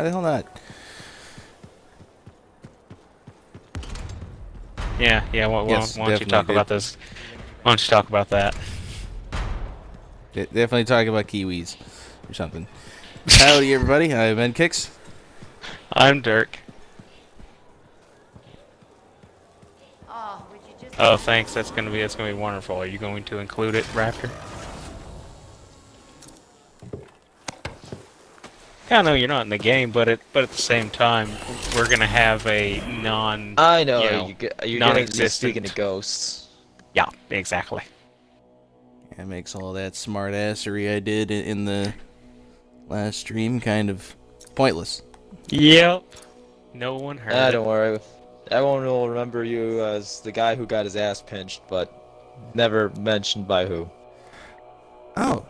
Why the hell not? Yeah. Why don't you talk about this? Why don't you talk about that? Definitely talk about Kiwis or something. Howdy, everybody. I'm Nkix. I'm Dirk. Oh, thanks. That's gonna be wonderful. Are you going to include it, Raptor? I know you're not in the game, but at the same time, we're gonna have a I know, you're gonna be non-existent. speaking to ghosts. Yeah, exactly. That makes all that smart assery I did in the last stream kind of pointless. Yep. No one heard it. Don't worry. Everyone will remember you as the guy who got his ass pinched, but never mentioned by who. Oh,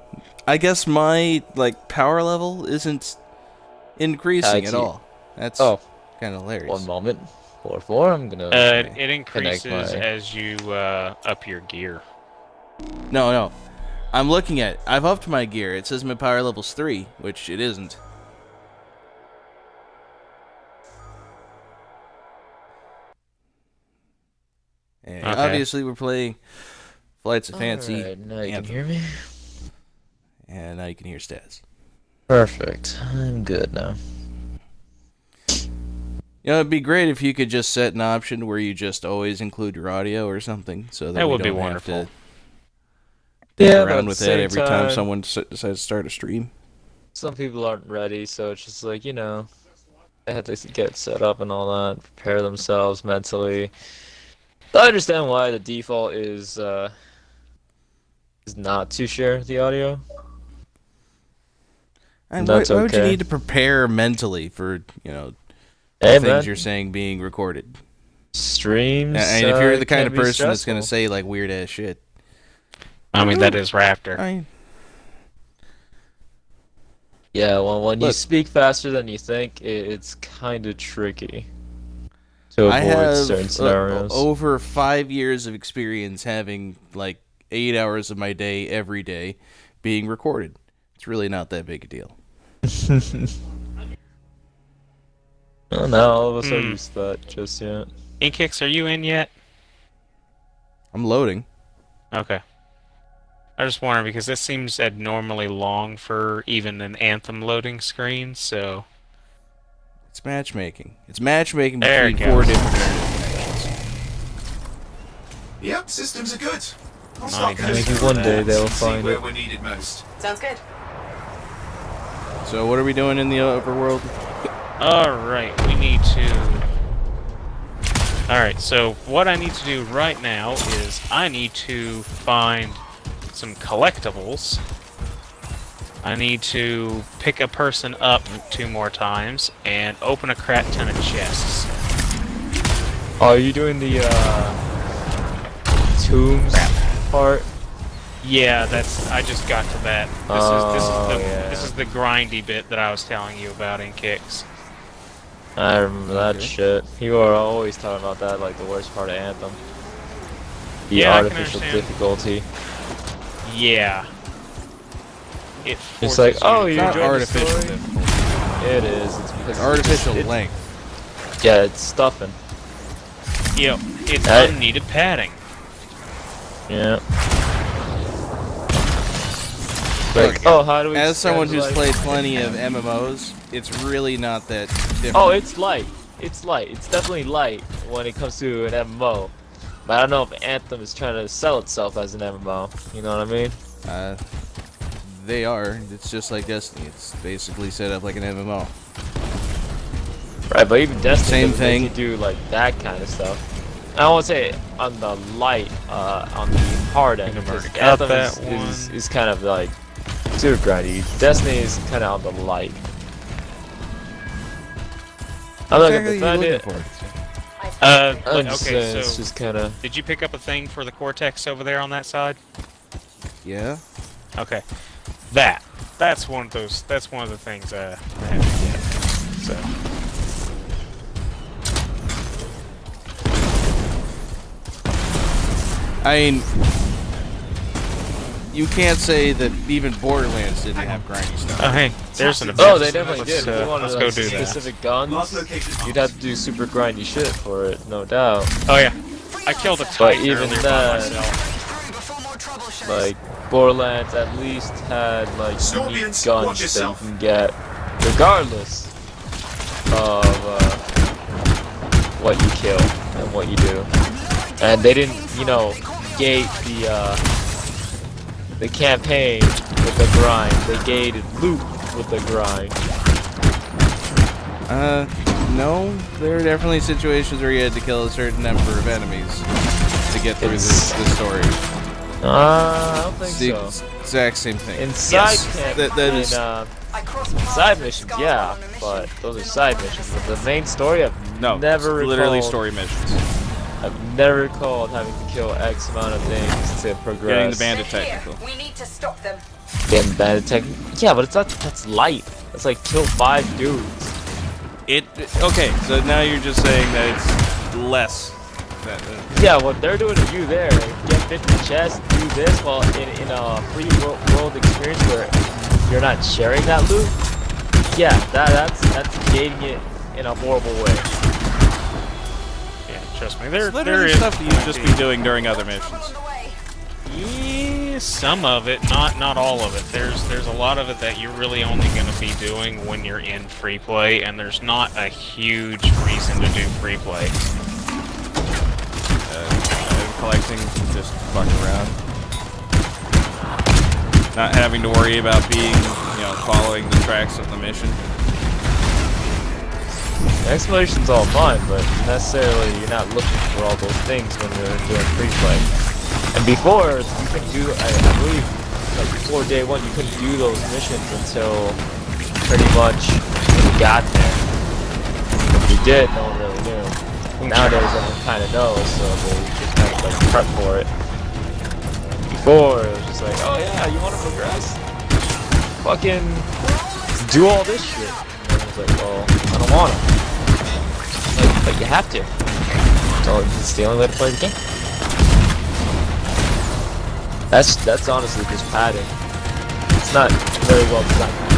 I guess my power level isn't increasing at all. That's kind of hilarious. One moment. 4-4. I'm gonna. It increases as you up your gear. No. I'm looking at it. I've upped my gear. It says my power level's 3, which it isn't. And obviously, we're playing Flights of Fancy. Alright, now you can hear me. And now you can hear stats. Perfect. I'm good now. You know, it'd be great if you could just set an option where you just always include your audio or something, so that we would be don't have wonderful. to dick around with that every time someone decides to start a stream. Some people aren't ready, so it's just like, they have to get set up and all that, prepare themselves mentally. I understand why the default is not to share the audio. And why would you need to prepare mentally for, things you're saying being recorded? Streams. And if you're the kind of person that's going to say, weird ass shit. I mean, that is Raptor. Yeah, well, when you speak faster than you think, it's kind of tricky to avoid certain scenarios. Over 5 years of experience having, 8 hours of my day every day being recorded. It's really not that big a deal. Well, now all of us are used to that just yet. Nkix, are you in yet? I'm loading. Okay. I just wonder because this seems abnormally long for even an Anthem loading screen, so... It's matchmaking. It's matchmaking between 4 different connections. Yep, systems are good. Maybe one day they'll find where it. we're needed most. Sounds good. So what are we doing in the overworld? Alright, we need to... Alright, so what I need to do right now is I need to find some collectibles. I need to pick a person up 2 more times and open a crap ton of chests. Oh, are you doing the tombs part? Yeah, I just got to that. This is the grindy bit that I was telling you about in Kicks. I remember that shit. You are always talking about that, the worst part of Anthem. The artificial difficulty. Yeah. It's like, oh, you not enjoyed artificial the story? difficulty. It is. It's because Artificial length. Yeah, it's stuffing. Yep, it's unneeded padding. Yeah. How do we... As someone who's played plenty of MMOs, it's really not that different. Oh, it's light. It's light. It's definitely light when it comes to an MMO. But I don't know if Anthem is trying to sell itself as an MMO. You know what I mean? They are. It's just like Destiny. It's basically set up like an MMO. Right, but even Destiny Same thing. You do that kind of stuff. I don't want to say on the light, on the hard end. Anthem is kind of super grindy. Destiny is kind of on the light. I'm not gonna defend it. Okay, so it's just kind of. Did you pick up a thing for the Cortex over there on that side? Yeah. Okay, that's one of those. That's one of the things I have to get. So. I mean, you can't say that even Borderlands didn't have Grindstone. Oh, hey, there's an event. Oh, they definitely did. Let's, If you wanted let's like, go do that. specific guns, you'd have to do super grindy shit for it, no doubt. Oh yeah, I killed a But Titan even earlier by then, myself. like Borderlands at least had like unique Scorpions, guns watch that you yourself. can get regardless of what you kill and what you do. And they didn't, you know, gate the campaign with the grind. They gated loot with the grind. No, there are definitely situations where you had to kill a certain number of enemies to get through the story. I don't think It's the so. exact same thing. In side Yes, side missions, yeah, but those are side missions. But the main story, I've no, never it's literally recalled, story missions. I've never recalled having to kill X amount of things to progress. Getting the bandit technical. We need to stop them. Getting bandit tech. Yeah, but it's not. That's light. It's like kill 5 dudes. Okay, so now you're just saying that it's less. Yeah, what they're doing to you there, get 50 chests, do this, while in a free world experience where you're not sharing that loot. Yeah, that's gating it in a horrible way. Yeah, trust me. It's literally stuff that you'd just be doing during other missions. Yeah, some of it, not all of it. There's a lot of it that you're really only going to be doing when you're in free play, and there's not a huge reason to do free play. Collecting, just fucking around. Not having to worry about being, following the tracks of the mission. The exploration's all fine, but necessarily you're not looking for all those things when you're doing free play. And before, you couldn't do, I believe, like before day 1, you couldn't do those missions until pretty much when you got there. If you did, no one really knew. Nowadays, everyone kind of knows, so they just kind of like prep for it. Before, it was just like, oh yeah, you want to progress? Fucking do all this shit. And I was like, well, I don't want to. Like you have to. So it's the only way to play the game. That's honestly just padding. It's not very well designed.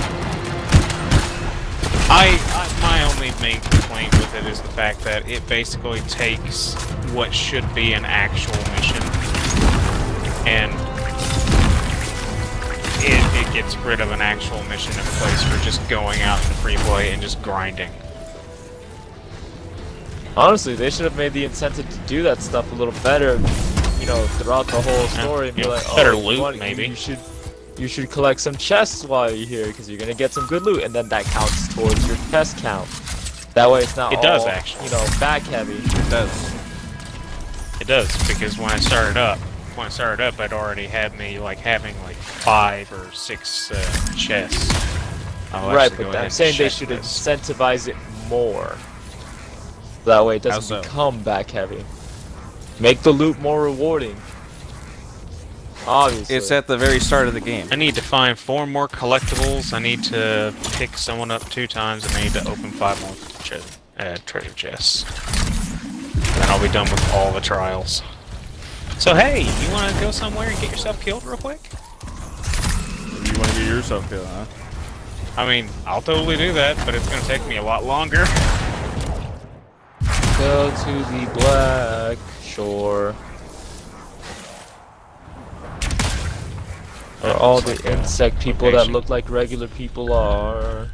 My only main complaint with it is the fact that it basically takes what should be an actual mission and it gets rid of an actual mission in place for just going out in free play and just grinding. Honestly, they should have made the incentive to do that stuff a little better, throughout the whole story, and be like, oh, better loot, maybe. You should collect some chests while you're here because you're gonna get some good loot, and then that counts towards your chest count. That way, it's not does actually. back heavy. It does. It does, because when I started up, I'd already had me having 5 or 6 chests. Right, but I'm saying they should incentivize it more. That way, it doesn't become back heavy. Make the loot more rewarding. Obviously. It's at the very start of the game. I need to find 4 more collectibles, I need to pick someone up 2 times, and I need to open 5 more treasure chests. And I'll be done with all the trials. So hey, you want to go somewhere and get yourself killed real quick? You want to get yourself killed, huh? I mean, I'll totally do that, but it's going to take me a lot longer. Go to the Black Shore. Or all the insect people that look like regular people are.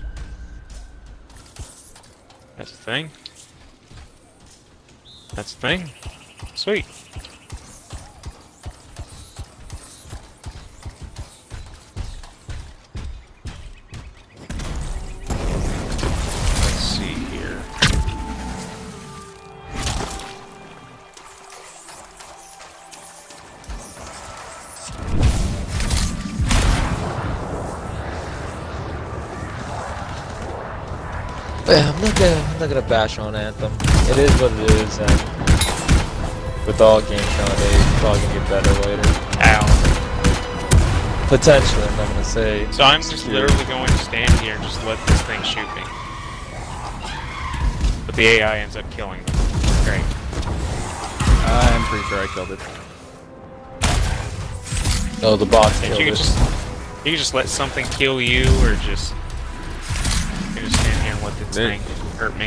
That's a thing. That's a thing. Sweet. Let's see here. Yeah, I'm not gonna bash on Anthem. It is what it is, and with all games nowadays, it's probably gonna get better later. Ow. Potentially, I'm not gonna say. So I'm just literally going to stand here and just let this thing shoot me. But the AI ends up killing them. Great. I'm pretty sure I killed it. No, the boss And killed you it. can just let something kill you, or just you just stand here and let this thing hurt me.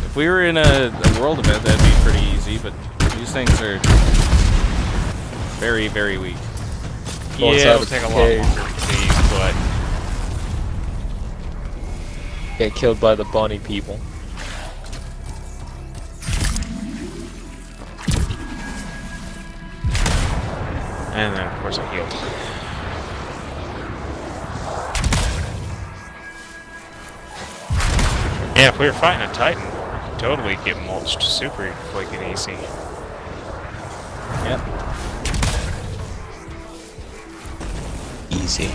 If we were in a world event, that'd be pretty easy, but these things are very, very weak. Yeah, it'll take a lot longer for these, but Get killed by the bunny people. and then of course I healed. Yeah, if we were fighting a Titan, we could totally get mulched super quick and easy. Yep. Easy.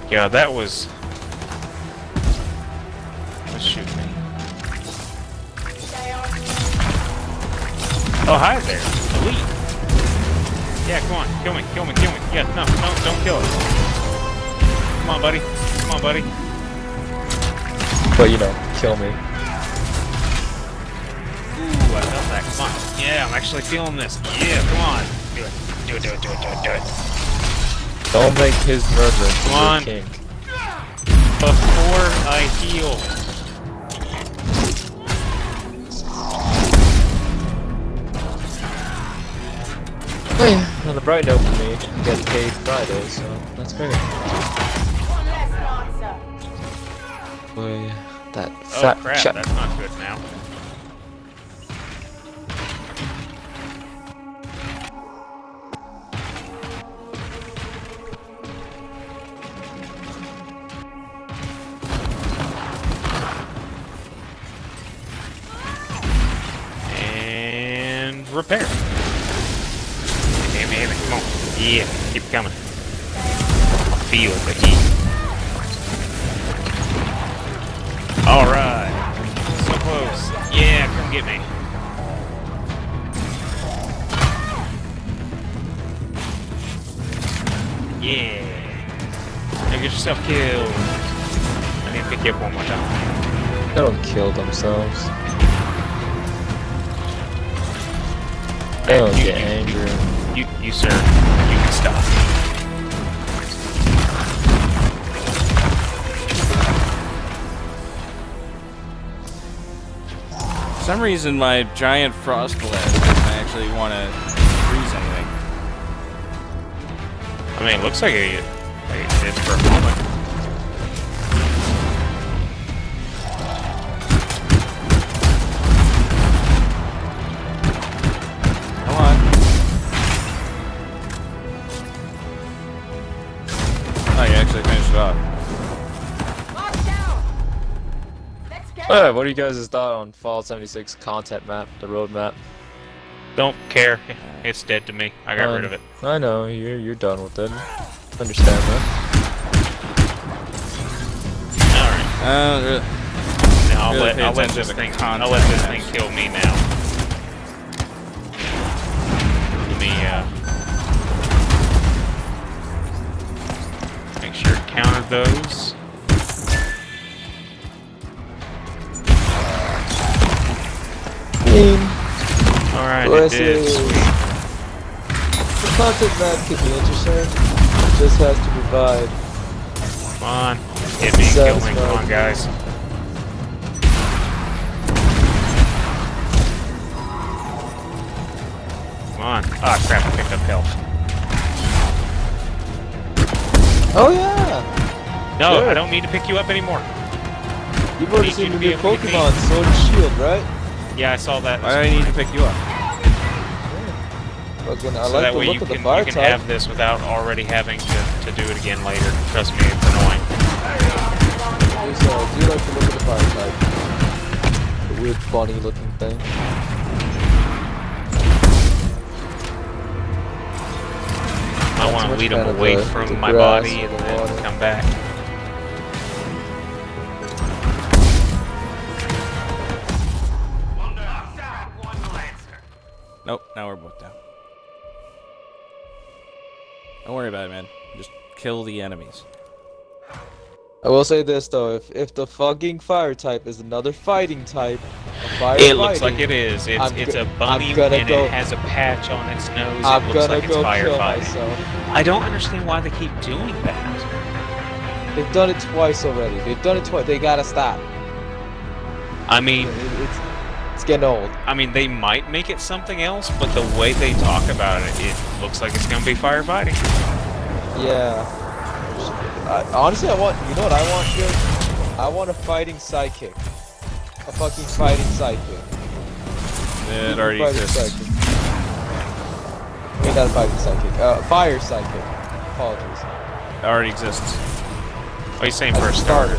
Yeah, that was. Let's shoot me. Oh, hi there, Elite. Yeah, come on, kill me, kill me, kill me. Yeah, no, don't kill us. Come on, buddy. Come on, buddy. But you know, kill me. Ooh, I felt that. Come on. Yeah, I'm actually feeling this. Yeah, come on. Do it. Do it, do it, do it, do it, do it. Don't make his murder Come on. king. Before I heal. On the bright note for me, I get paid Friday, so that's great. Boy, that Oh fat crap, chap. that's not good now. And repair. Damn it, come on. Yeah, keep coming. Feel the heat. Alright. So close. Yeah, come get me. Yeah. Now get yourself killed. I need to pick you up one more time. They don't kill themselves. They don't get angry. You sir, you can stop. For some reason, my giant frost blast doesn't actually want to freeze anything. I mean, it looks like it did for a moment. Come on. Oh, you actually finished it off. What do you guys' thought on Fallout 76 content map, the road map? Don't care. It's dead to me. I got rid of it. I know, you're done with it. Understand that. Alright. Now I'll really let attention this to thing content I'll let this match. thing kill me now. Let me make sure to counter those. Alright, it did. Sweet. The content map could be interesting. It just has to provide. Come on. Hit me, kill me. Come on, guys. Come on. Ah, crap, I picked up health. Oh yeah! No, Sure. I don't need to pick you up anymore. You've already need seen you the to be new able to get me. Pokemon, Sword and Shield, right? Yeah, I saw that. Why do I need to pick you up? Fucking, I So like that the way look you of the can fire have type. this without already having to do it again later. Trust me, it's annoying. Do you like the look of the fire type? The weird bunny looking thing. I want to much lead them kind of away the from my grass body or and the then water. come back. Nope, now we're both down. Don't worry about it, man. Just kill the enemies. I will say this though, if the fucking fire type is another fighting type, It looks like it is. It's a bunny and go, it has a patch on its nose. I'm it looks gonna like it's go firefighting. kill myself. I don't understand why they keep doing that. They've done it twice already. They've done it twice. They gotta stop. I mean, it's getting old. I mean, they might make it something else, but the way they talk about it, it looks like it's gonna be firefighting. Yeah. Honestly, I want. You know what I want here? I want a fighting sidekick. A fucking fighting sidekick. It already exists. Sidekick. I mean, not a fighting sidekick. Fire sidekick. Apologies. It already exists. What are you saying for a starter?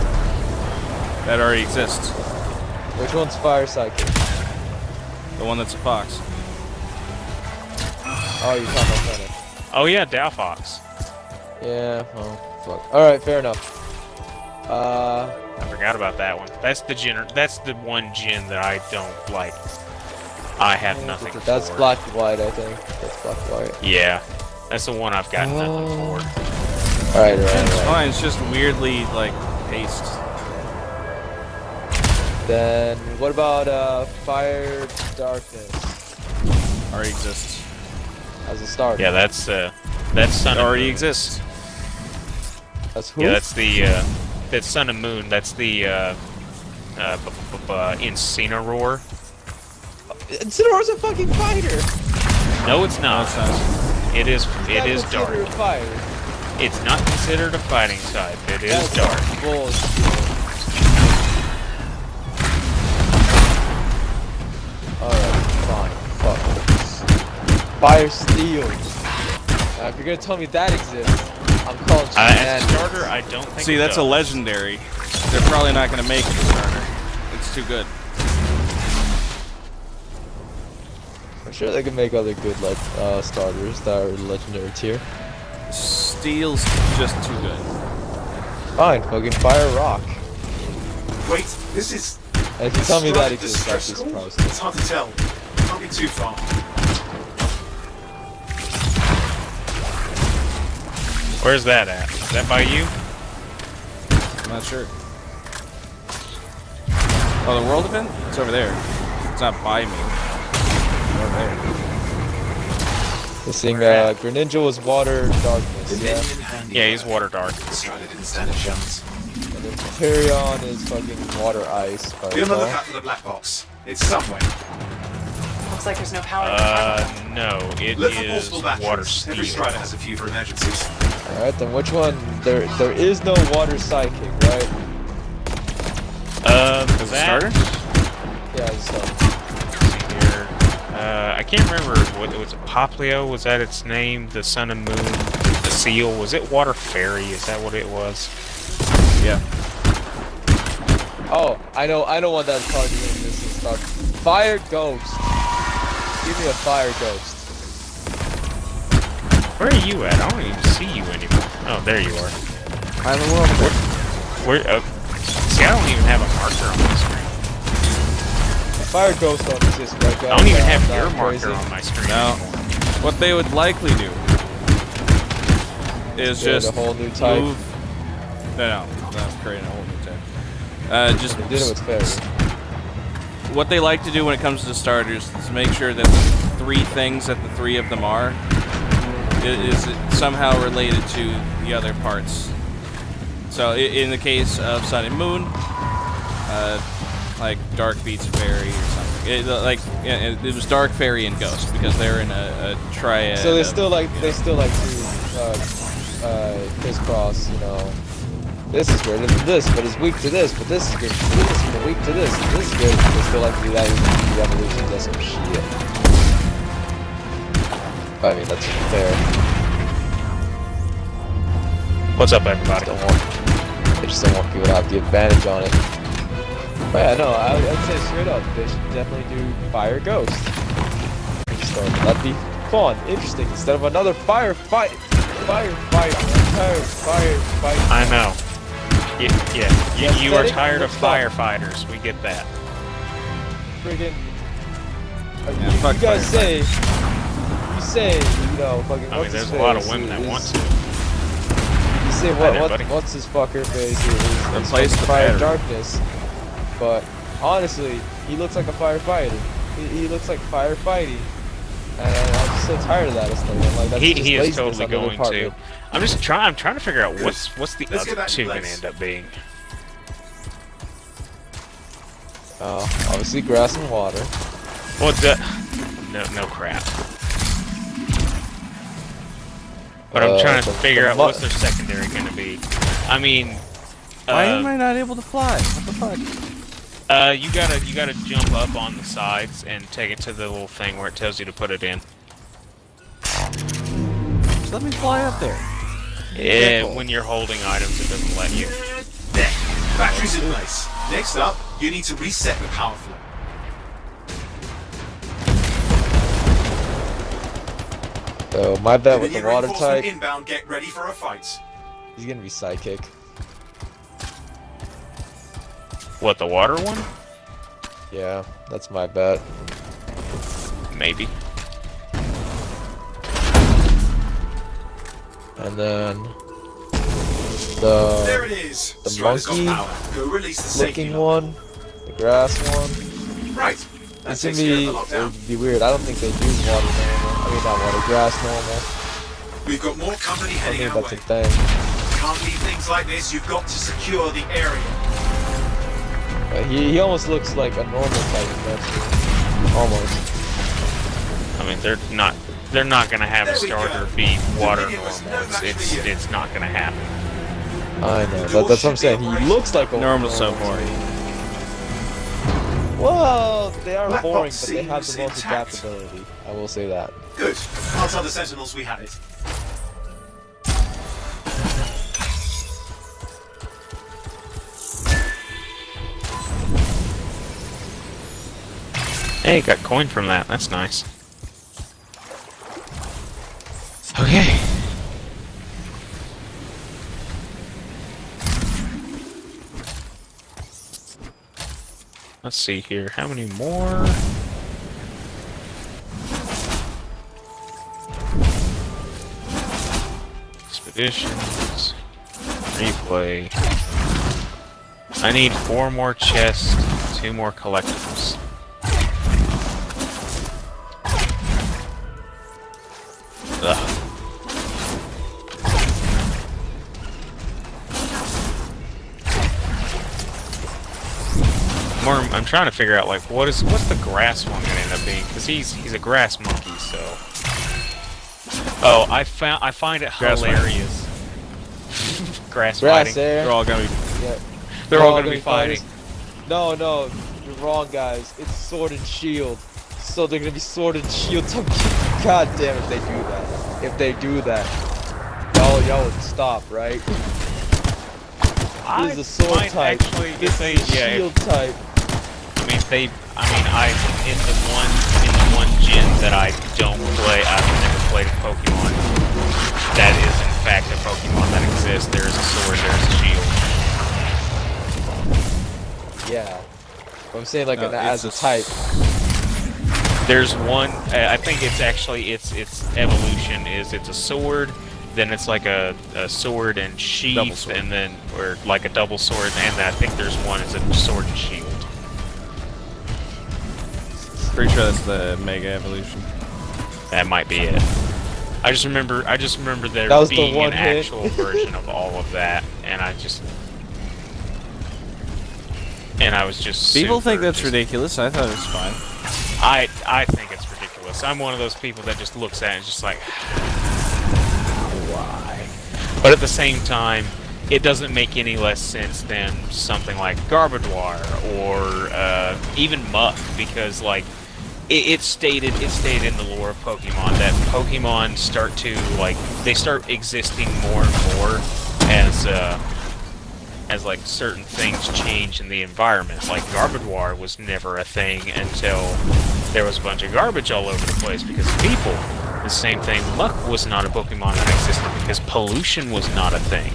That already exists. Which one's fire sidekick? The one that's a fox. Oh, you're talking about Fennec. Oh yeah, Dow Fox. Yeah. Oh, fuck. All right, fair enough. I forgot about that one. That's the gen. That's the one gen that I don't like. I have nothing That's for. black and white, I think. That's black and white. Yeah, that's the one I've got nothing for. Alright. It's fine. It's just weirdly like paced. Then what about fire darkness Already exists. as a starter? Yeah, that's Sun. It already and Moon. exists. That's who? Yeah, that's the that's Sun and Moon. That's the Incineroar. Incineroar's a fucking fighter. No, it's not. No, it's not. It is. It's It not is dark. considered a fire. It's not considered a fighting type. It is That's dark. bullshit. Alright, fine. Fuck this. Fire steel. Now, if you're gonna tell me that exists, I'm calling As a shenanigans. starter, I don't think. See, it that's a does. legendary. They're probably not going to make it a starter. It's too good. I'm sure they can make other good starters that are legendary tier. Steel's just too good. Fine, fucking fire rock. Wait, this is... And if you tell me that Strike exists, I'd be distress call? surprised. It's hard to tell. Can't be too far. Where's that at? Is that by you? I'm not sure. Oh, the world event? It's over there. It's not by me. It's over there. This thing, Greninja was water darkness, yeah? Yeah, he's water dark. Strider didn't stand a chance. And then Tyrion is fucking water ice. if I Be on the recall. lookout for the black box. It's somewhere. Looks like there's no power in the tunnel. No, it Look for is portable batteries. water Every steel. strider has a few for emergencies. Alright, then which one? There is no water sidekick, right? As a That- starter? Yeah, so. Here. I can't remember what was it. Poplio, was that its name? The Sun and Moon, the seal. Was it Water Fairy? Is that what it was? Yeah. Oh, I know what that target is. This is stuff. Fire Ghost. Give me a Fire Ghost. Where are you at? I don't even see you anymore. Oh, there you are. I'm the world event. Where? See, I don't even have a marker on my screen. Fire Ghost don't exist, right, guys? I don't even have I'm your not marker crazy. on my screen No. anymore. What they would likely do is Create just a whole new type. move. No, not creating a whole new type. Just They did it with Fairy. what they like to do when it comes to starters is make sure that the three things that the three of them are is somehow related to the other parts. So in the case of Sun and Moon, like Dark beats Fairy or something. It was Dark, Fairy, and Ghost because they're in a triad. So they of, still like you know, to crisscross, you know. This is greater than this, but it's weak to this, but this is greater than this, but weak to this, and this is good. They still like to do that even if the evolution does some shit. I mean, that's fair. What's up, everybody? They just don't want people to have the advantage on it. But yeah, no, I'd say straight up, they should definitely do Fire Ghost. So that'd be fun, interesting, instead of another firefight. I know. Yes, You are aesthetic tired of looks fun. firefighters. We get that. Friggin'. Yeah, You fuck guys firefighters. say, you know, fucking. I mean, what's his there's a lot of face women that is- want to. You say Hi there, buddy. what's his fucker face? Replace the fire battery. darkness. But honestly, he looks like a firefighter. He looks like firefighting. And I'm just so tired of that aesthetic. Like, that's He just is laziness totally on the other going part to. of it. I'm trying to figure out what's the Let's get other back to two gonna place. end up being. Obviously grass and water. Well, no crap. But I'm trying to figure out what's their secondary gonna be. I mean, Why am I not able to fly? What the fuck? you gotta jump up on the sides and take it to the little thing where it tells you to put it in. Just let me fly up there. Yeah, when you're holding items, it doesn't let you. There. Batteries in place. Next up, you need to reset the power flow. So my bet with Enemy the water reinforcement type, inbound. Get ready for a fight. he's gonna be psychic. What, the water one? Yeah, that's my bet. Maybe. And then There the it is. the Strider's got monkey power. Go release the safety looking lock. one, the grass one. Right. That It's gonna takes care of be the it lockdown. would be weird. I don't think they do water normal. I mean not water, grass normal. We've got more company I heading think our that's a way. thing. Can't leave things like this. You've got to secure the area. He almost looks like a normal type adventure. Almost. I mean, they're not gonna have a There we go. starter be water Dominion was normal. no match for you. It's not gonna happen. I know. That's what I'm saying. He looks like a Normal's so to boring. me. Well, they are Black boring, box but they have the seems most intact. adaptability. I will say that. Good. I'll tell the Sentinels we had it. Hey, got coin from that. That's nice. Okay. Let's see here. How many more? Expeditions. Replay. I need 4 more chests, 2 more collectibles. Ugh. I'm trying to figure out like what's the grass one gonna end up being, because he's a grass monkey, so. Oh, I find it Grass hilarious. Grass Grass fighting. air. They're all gonna be. Yeah. They're all gonna be fighting. No, you're wrong, guys. It's sword and shield. So they're gonna be sword and shield. God damn, if they do that. If they do that, y'all would stop, right? This is a sword might type. actually, This if is a shield type. In the one gen that I don't play, I've never played a Pokemon. That is in fact a Pokemon that exists. There is a sword, there's a shield. Yeah. But I'm saying like No, as a it's type. There's one. I think it's actually its evolution is it's a sword. Then it's like a sword and sheath, sword. and then or like a double sword, and I think there's one is a sword and shield. Pretty sure that's the Mega Evolution. That might be it. I just remember there That was the being one an hit. actual version of all of that, and I was just People super think that's just- ridiculous. I thought it was fine. I think it's ridiculous. I'm one of those people that just looks at it and is just like, why? But at the same time, it doesn't make any less sense than something like Garbodor or even Muck, because like it's stated in the lore of Pokemon that Pokemon start existing more and more as like certain things change in the environment. Like Garbodor was never a thing until there was a bunch of garbage all over the place because of people. The same thing, Muck was not a Pokemon that existed because pollution was not a thing.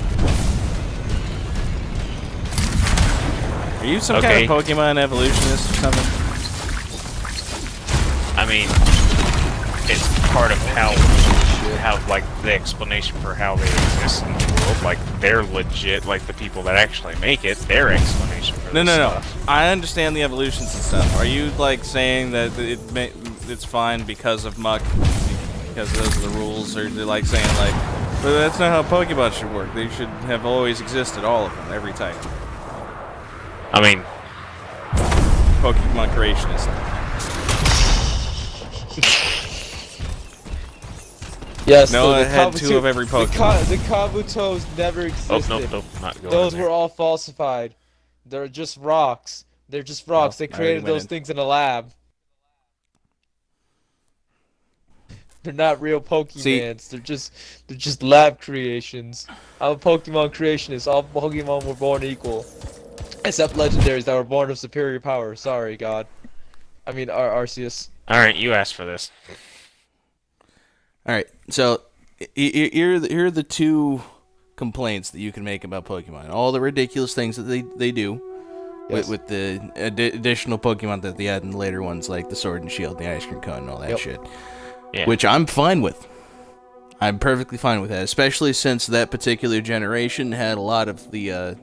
Are you some kind of Pokemon evolutionist or something? I mean, it's part of how how like the explanation for how they exist in the world. Like they're legit. Like the people that actually make it, their explanation for No, this no, no. stuff. I understand the evolutions and stuff. Are you like saying that it's fine because of muck, because those are the rules, or they're like saying like, but that's not how Pokemon should work. They should have always existed, all of them, every type. I mean, Pokemon creationist. Yes, Noah the had 2 of every Pokemon. The Kabutos never existed. oh nope, not going. Those there. were all falsified. They're just rocks. They're just rocks. They I already created went those in. things in a lab. They're not real Pokemons. They're just lab creations. I'm a Pokemon creationist. All Pokemon were born equal, except legendaries that were born of superior power. Sorry, God. I mean, Arceus. All right, you asked for this. All right, so here are the 2 complaints that you can make about Pokemon. All the ridiculous things that they do Yes. with the additional Pokemon that they add in the later ones, like the Sword and Shield, and the Ice Cream Cone, and all that Yep. shit. Yeah. Which I'm fine with. I'm perfectly fine with that, especially since that particular generation had a lot of the, It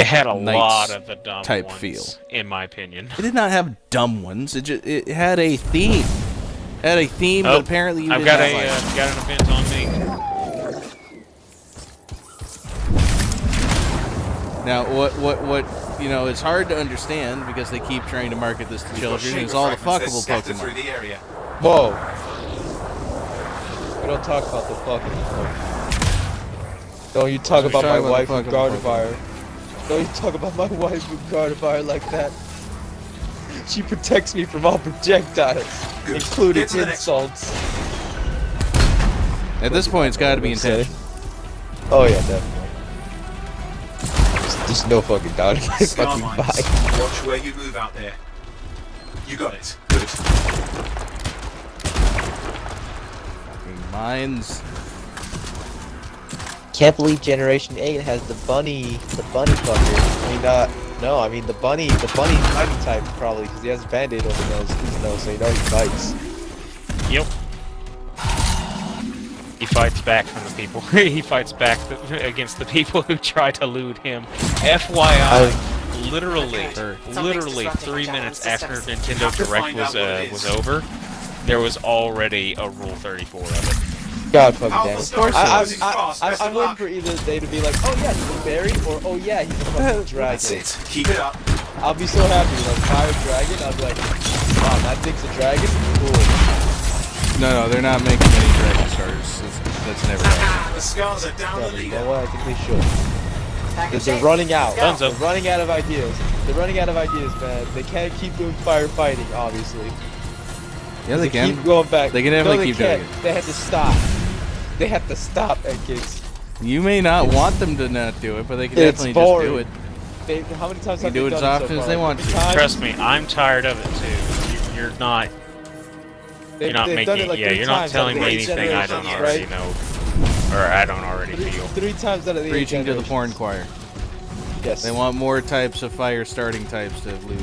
had a Knights lot of the dumb type ones, feel. in my opinion. It did not have dumb ones. It had a theme. It had a theme, Oh, but apparently you I've did got not a like. got an event on me. Now, what it's hard to understand because they keep trying to market this to We've got children. shaper It's all the fragments fuckable that scatter through Pokemon. the area. Whoa. We don't talk about the fucking Don't you talk We're about my talking about wife the with fucking Gardevoir. Don't you talk about my wife with Gardevoir like that. She protects me from all projectiles, Good. including Get to the next insults. At this point, it's got to be Say. intentional. Oh yeah, definitely. There's no fucking doubt in my Scar fucking mines. mind. Watch where you move out there. You got it. Good. Fucking mines. Can't believe Generation 8 has the bunny fucker. I mean, no, I mean the bunny fighting type probably, because he has a band-aid over his nose, so you know he fights. Yep. He fights back from the people. He fights back against the people who try to loot him. FYI, literally disrupting 3 the minutes Japanese after systems. Nintendo Have to Direct find out what it was is. over, there was already a Rule 34 of it. God fucking Alpha damn it. Star is moving fast. Best I'm of waiting luck. for either they to be like, oh yeah, he's a berry, or oh yeah, he's a fucking dragon. That's it. Keep it up. I'll be so happy, like fire dragon, I'll be like, wow, that thing's a dragon? Cool. No, they're not making any Dragon Stars. That's never happened. The Scars are down the Yeah, you leader. know what, I think they should. Back in They're shape. running out. Let's go. They're running out of ideas. They're running out of ideas, man. They can't keep doing firefighting, obviously. Yeah, they can. Keep going back. They can definitely no, they keep doing can't. it. They have to stop. They have to stop at gigs. You may not want them to not do it, but they can It's definitely boring. just do it. They, how many times You have do they it as done often so as far? they want Every to. time? Trust me, I'm tired of it too. You're not. You're not they've done making. it like Yeah, 3 you're not times telling out me of the anything I don't generations, already right? know, or I don't already feel. Three times out of the 8 Preaching to the generations. porn choir. Yes. They want more types of fire starting types to loot.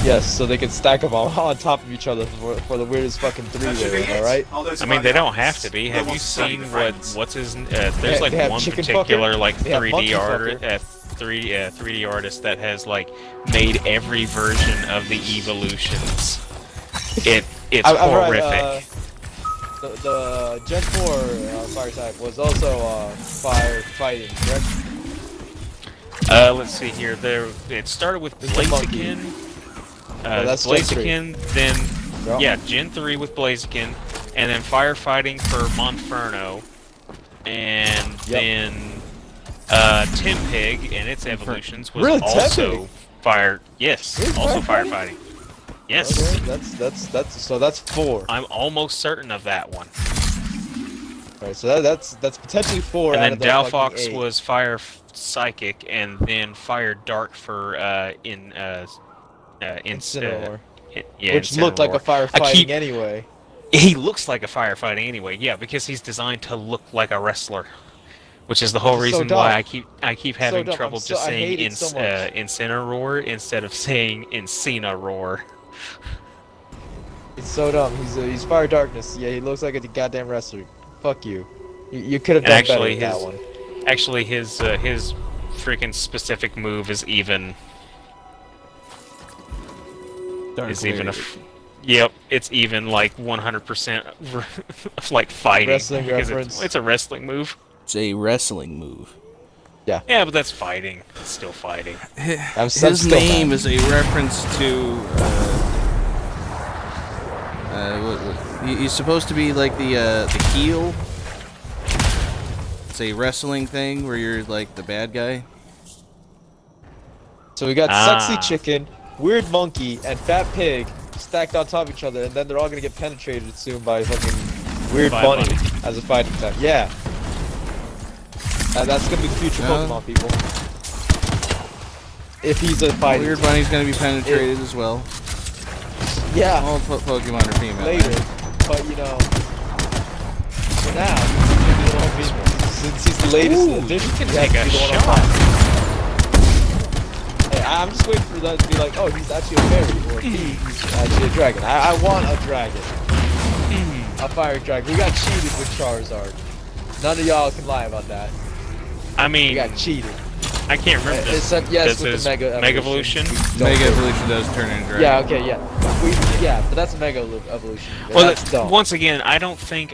Yes, so they can stack them all on top of each other for the weirdest fucking That should be three-way, it. alright? I'll notify I mean, the they don't others. have to be. We'll Have want you to study seen the fragments. what's his? There's like they have one Chicken particular Fucker, like they have 3D Monkey artist, Fucker. 3D artist that has like made every version of the evolutions. It's I'm right, horrific. the Gen 4 fire type was also fire fighting, correct? Let's see here. It started with It's the monkey. Blaziken. Oh, that's Gen 3. Blaziken, then Yep. yeah, Gen 3 with Blaziken, and then firefighting for Monferno, and then Timpig and its evolutions was Really, also Timpig? fire. Yes, Really, also firefighting? firefighting. Yes, Okay, so that's 4. I'm almost certain of that one. Right, so that's potentially 4. And out then of the fucking Dalfox 8. was fire psychic, and then fire dark for Incineroar. yeah, Which looked like a Incineroar. firefighting anyway. He looks like a firefighter anyway, yeah, because he's designed to look like a wrestler, which is the whole Which is so reason dumb. why I keep having dumb. trouble I just saying hate it so much. Incineroar instead of saying Incineroar. It's so dumb. He's fire darkness. Yeah, he looks like a goddamn wrestler. Fuck you. You could have And done actually, better with that one. Actually, his freaking specific move is even. Dark Is even a. Lariat. Yep, it's even like 100% like fighting. Wrestling because reference. It's a wrestling move. It's a wrestling move. Yeah, but that's fighting. It's still fighting. His still name mad. is a reference to. He's supposed to be like the heel. It's a wrestling thing where you're like the bad guy. So we got Ah. sexy chicken, weird monkey, and fat pig stacked on top of each other, and then they're all gonna get penetrated soon by fucking weird By bunny bunny. as a fighting type. Yeah. That's gonna be the future Yeah. Pokemon, people. If he's a fighting Weird type. Bunny's gonna be penetrated as well. Yeah, All Pokemon are female. later. man. But you know, for now, he's gonna be the one female. Since he's the latest Ooh, addition, you can he has take to a be the one on shot. top. Hey, I'm just waiting for that to be like, oh, he's actually a fairy, or he's actually a dragon. I want a dragon. A fire dragon. We got cheated with Charizard. None of y'all can lie about that. I We mean, got cheated. I can't remember this. Except, yes, Does with his the Mega Mega Evolution. Evolution? We don't Mega do it. Evolution does turn into dragon. Yeah, okay, yeah. But that's a Mega Evolution. Well, That's dumb. once again, I don't think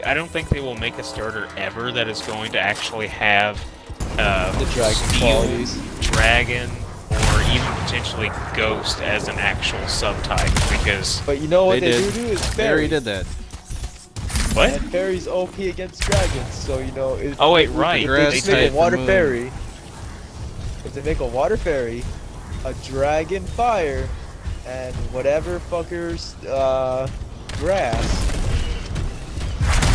they will make a starter ever that is going to actually have The dragon Steel, qualities. Dragon, or even potentially Ghost as an actual subtype. Because But you know what They they, did. do is They already fairies. did that. what? And fairies OP against dragons, so you know. Oh, wait, right. If Grass they make type a water moon. fairy, if they make a water fairy, a dragon fire, and whatever fuckers grass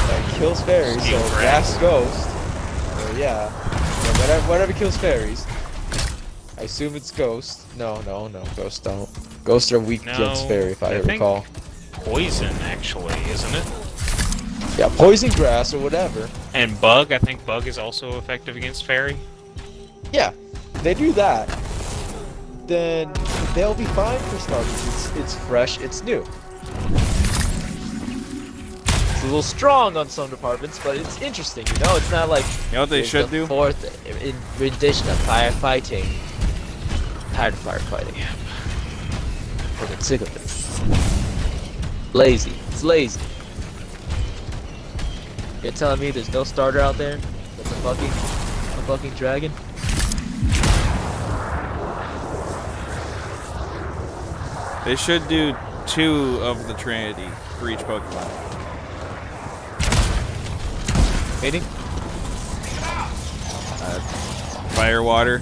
that kills fairies, Steel so grass. grass ghost, or yeah, whatever kills fairies. I assume it's ghost. No, ghosts don't. Ghosts are weak against No, fairy, if I I think- recall. Poison, actually, isn't it? Yeah, poison grass or whatever. And Bug, I think Bug is also effective against Fairy. Yeah, they do that, then they'll be fine for starters. It's fresh, it's new. It's a little strong on some departments, but it's interesting, you know? It's not like You know what they it's should the do? fourth rendition of firefighting. Tired of firefighting. Fucking sick of it. Lazy. It's lazy. You're telling me there's no starter out there that's a fucking dragon? They should do 2 of the Trinity for each Pokemon. Meaning? Fire, water.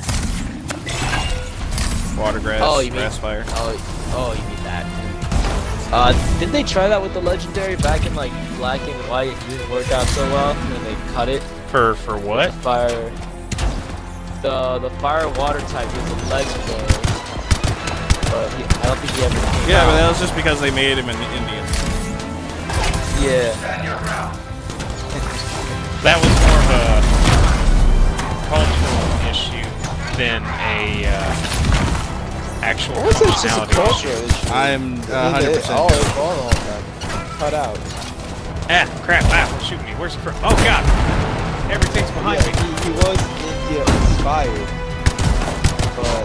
Water, grass, Oh, you mean- grass, fire. Oh, you mean that. Didn't they try that with the legendary back in like black and white? It didn't work out so well, and they cut it. For what? Fire. The fire water type was a legendary, but I don't think he ever came Yeah, but out. that was just because they made him an Indian. Yeah. That was more of a cultural issue than a actual What was it? It's just a functionality cultural issue. issue. I'm All 100%. it's all that. Cut out. Ah, crap! Ah, shoot me! Where's the? Oh God! Everything's behind Yeah, me. he was India inspired, but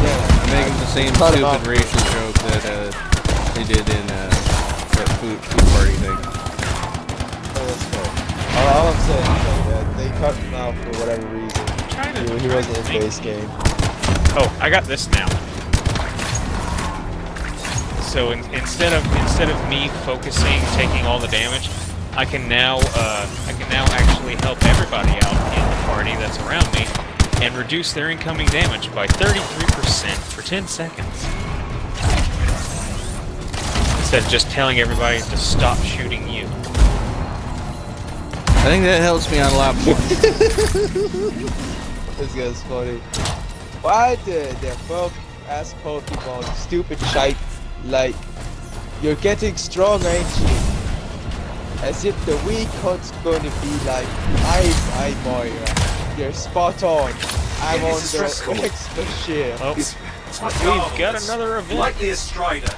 yeah. I'm making the same Cut him off. stupid racial joke that they did in that food party thing. Oh, that's fair. All I'm saying is that they cut him out for whatever reason. He wasn't in think. base game. Oh, I got this now. So instead of me focusing, taking all the damage, I can now actually help everybody out in the party that's around me, and reduce their incoming damage by 33% for 10 seconds. Instead of just telling everybody to stop shooting you. I think that helps me out a lot more. This guy's funny. Why the fuck ass Pokemon stupid shite like you're getting strong, ain't you? As if the weak hunt's gonna be like I Moira. You're spot on. I'm Yeah, on this is the stressful. extra share. Oh, It's my we've got marvelous. another event. Like the Strider.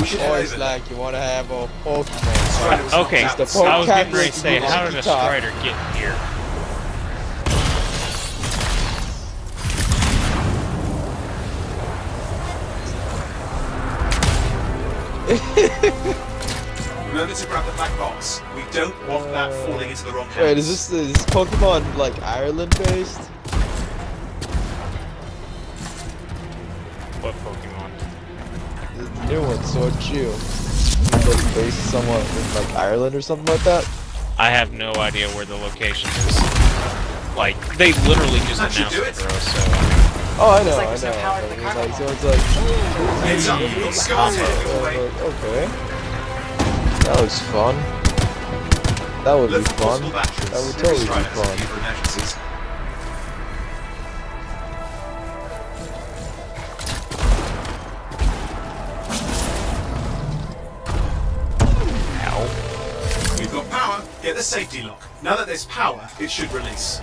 We should head Or it's over there. like you want to have a Pokemon. Right. Okay, It's the I was getting Pokemon ready to say, race how to did a the top. Strider get here? Remember to grab the black box. We don't want that falling into the wrong hands. Wait, is this Pokemon like Ireland based? What Pokemon? The new one, Sword and Shield. Is it based somewhat in like Ireland or something like that? I have no idea where the location is. Like, they literally just That should announced do it, it. bro, so... Oh, I know, like I there's no know. power to But the it's car like, so bomb. it's like, Heads up, you've got scars heading your way. okay. That was fun. That would be Look for fun. possible batteries. That would Every totally be Strider has a fun. few for emergencies. Ow. We've got power. Get the safety lock. Now that there's power, it should release.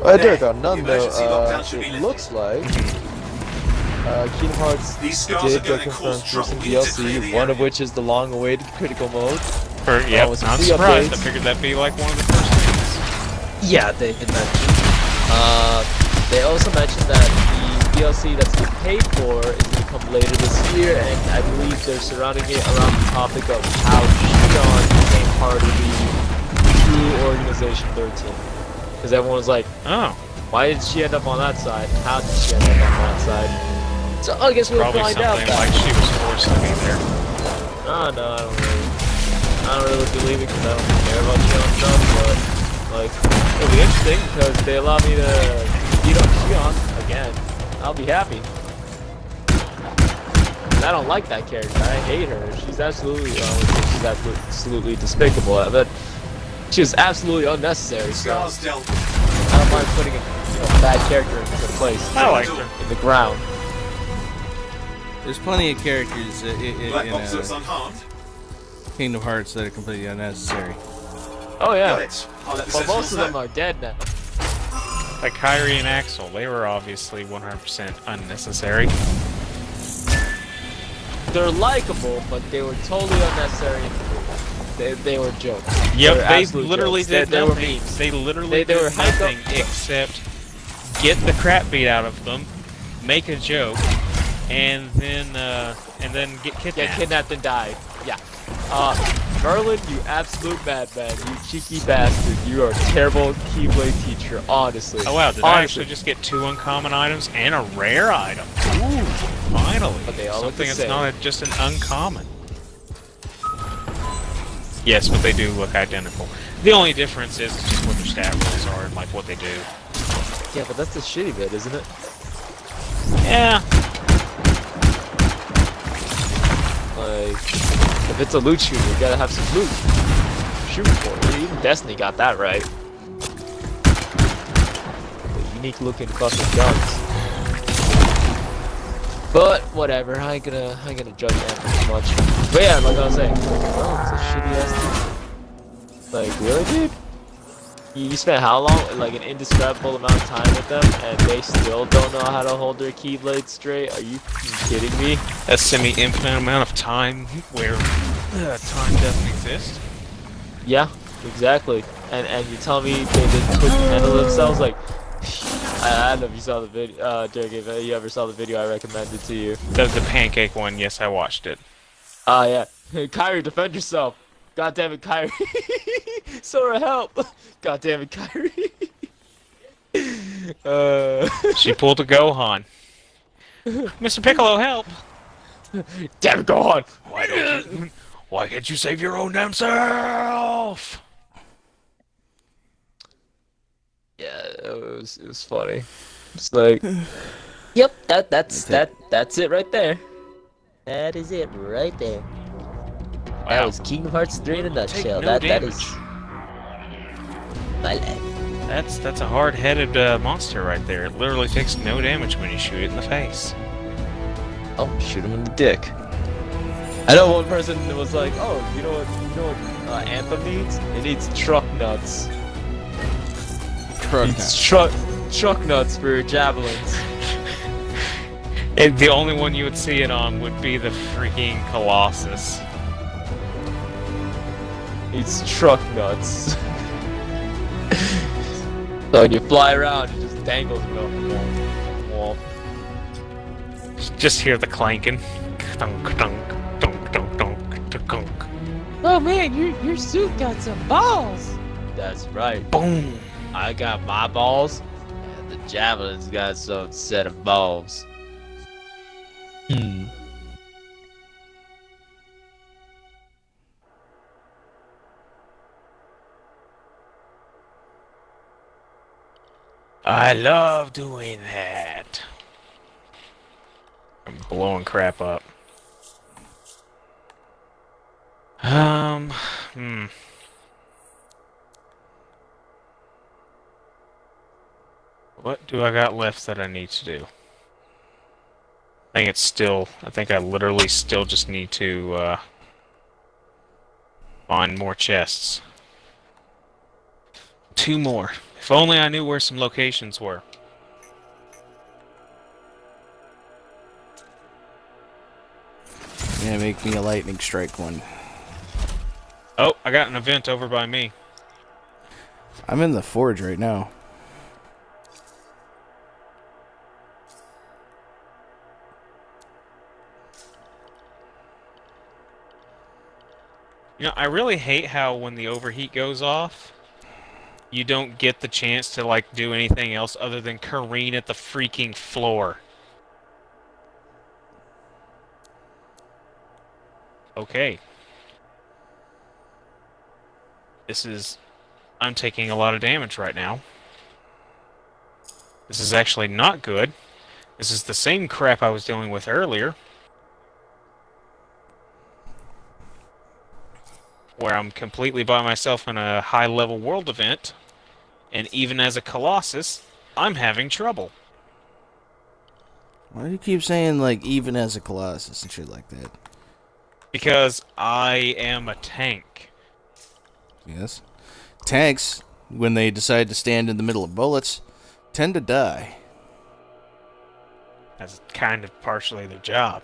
I did got none The though. emergency lockdown should be It lifted. looks like Kingdom Hearts These scars did are get gonna cause confirmed for trouble. some We need to clear DLC, the one of area. which is the long-awaited critical mode. Yep, was a not free surprised. update. I figured that'd be like one of the first things. Yeah, they did mention. They also mentioned that the DLC that's been paid for is going to come later this year, and I believe they're surrounding it around the topic of how Shion became part of the True Organization 13. Because everyone was like, Oh, why did she end up on that side? How did she end up on that side? So I guess we'll probably find out something that. like she was forced to be there. Oh, no, I don't really believe it because I don't care about Shion stuff, but like it'll be interesting because they allow me to beat up Shion again. I'll be happy. I don't like that character. I hate her. She's absolutely she's absolutely despicable, but she's absolutely unnecessary. So Scars dealt with. I don't mind putting a bad character into the place I liked her. in the ground. There's plenty of characters Black in box looks unharmed. Kingdom Hearts that are completely unnecessary. Oh Got yeah. it. I'll let the Well, most sentinels of them know. are dead now. Like Kyrie and Axel, they were obviously 100% unnecessary. They're likable, but they were totally unnecessary. They were jokes. They Yep, were they absolute literally jokes. did They were nothing. memes. They literally They were did hyped nothing up- except get the crap beat out of them, make a joke, and then get Get kidnapped. kidnapped and die. Yeah. Merlin, you absolute madman. You cheeky bastard. You are a terrible Keyblade teacher, honestly. Oh wow, did I Honestly. actually just get 2 uncommon items and a rare item? Ooh, finally. But they all look Something the that's same. not just an uncommon. Yes, but they do look identical. The only difference is just what their stat rolls are and like what they do. Yeah, but that's the shitty bit, isn't it? Yeah. Like, if it's a loot shooter, you gotta have some loot. Shoot for it. Even Destiny got that right. The unique looking fucking guns. But whatever, I ain't gonna judge Anthem too much. But yeah, like I was saying, oh, it's a shitty ass team. Like, really, dude? You spent how long? Like an indescribable amount of time with them, and they still don't know how to hold their keyblade straight? Are you kidding me? A semi-infinite amount of time where time doesn't exist. Yeah, exactly. And you tell me they didn't quick handle themselves? Like, I don't know if you saw the video, Derek, if you ever saw the video I recommended to you. The pancake one, yes, I watched it. Yeah. Kyrie, defend yourself. God damn it, Kyrie. Sora, help. God damn it, Kyrie. She pulled a Gohan. Mr. Piccolo, help! Damn it, go on. Why can't you save your own damn self? Yeah, it was funny. It's like, yep, that's it right there. That is it right there. That Wow. was Kingdom Hearts 3 in a nutshell. no That is damage. my life. That's a hard-headed monster right there. It literally takes no damage when you shoot it in the face. Oh, shoot him in the dick. I know one person was like, "Oh, you know what Anthem needs? It needs truck nuts. Truck It's truck nuts for your javelins. And the only one you would see it on would be the freaking Colossus. It's truck nuts. So when you fly around, it just dangles and goes womp, womp. Just hear the clanking. Dunk, dunk, dunk, dunk, dunk, dunk, dunk. Oh man, your suit got some balls. That's right. Boom. I got my balls, and the javelin's got some set of balls. I love doing that. I'm blowing crap up. What do I got left that I need to do? I think I literally still just need to, find more chests. 2 more. If only I knew where some locations were. Yeah, make me a lightning strike one. Oh, I got an event over by me. I'm in the forge right now. You know, I really hate how when the overheat goes off, you don't get the chance to, like, do anything else other than careen at the freaking floor. Okay. I'm taking a lot of damage right now. This is actually not good. This is the same crap I was dealing with earlier. Where I'm completely by myself in a high-level world event, and even as a Colossus, I'm having trouble. Why do you keep saying, like, even as a Colossus and shit like that? Because I am a tank. Yes. Tanks, when they decide to stand in the middle of bullets, tend to die. That's kind of partially their job.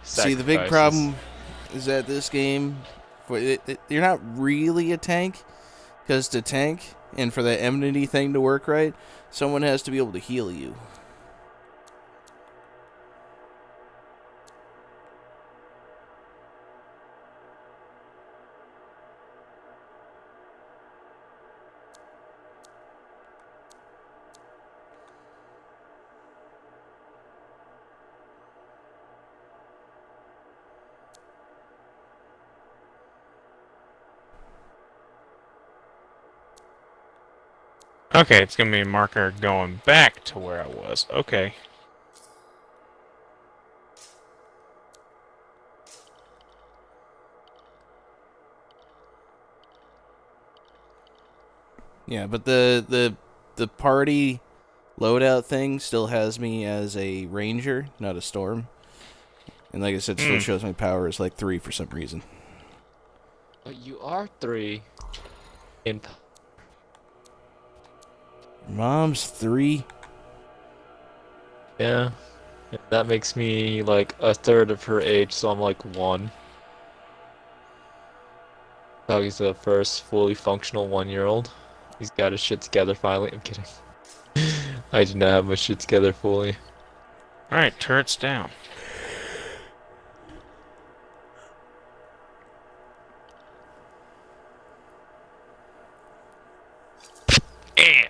See, the big problem is that this game, you're not really a tank, because to tank, and for that enmity thing to work right, someone has to be able to heal you. Okay, it's gonna be a marker going back to where I was. Okay. Yeah, but the party loadout thing still has me as a ranger, not a storm. And like I said, still shows my power is like 3 for some reason. But you are 3 in. Mom's 3. Yeah. That makes me like a third of her age, so I'm like 1. Doggy's the first fully functional 1-year-old. He's got his shit together finally. I'm kidding. I do not have my shit together fully. Alright, turret's down.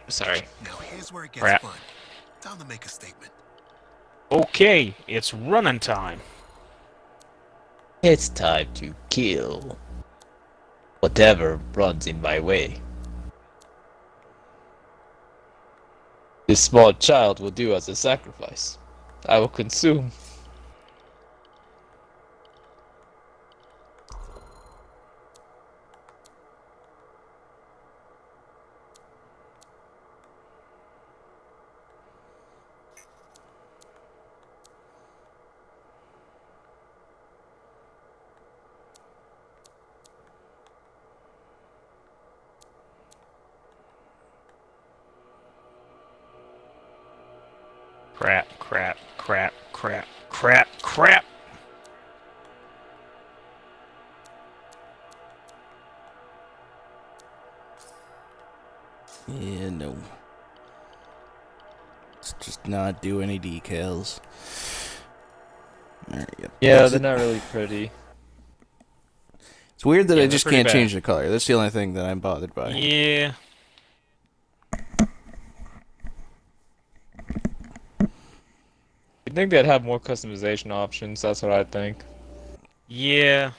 Sorry. Now here's where it gets Crap. fun. Time to make a statement. Okay, it's running time. It's time to kill whatever runs in my way. This small child will do as a sacrifice. I will consume. crap, crap, crap. Yeah, no. Let's just not do any decals. Alright, yep. Yeah, That's they're it. not really pretty. It's weird that Yeah, I they're just pretty can't bad. change the color. That's the only thing that I'm bothered by. Yeah. I think they'd have more customization options. That's what I think. Yeah.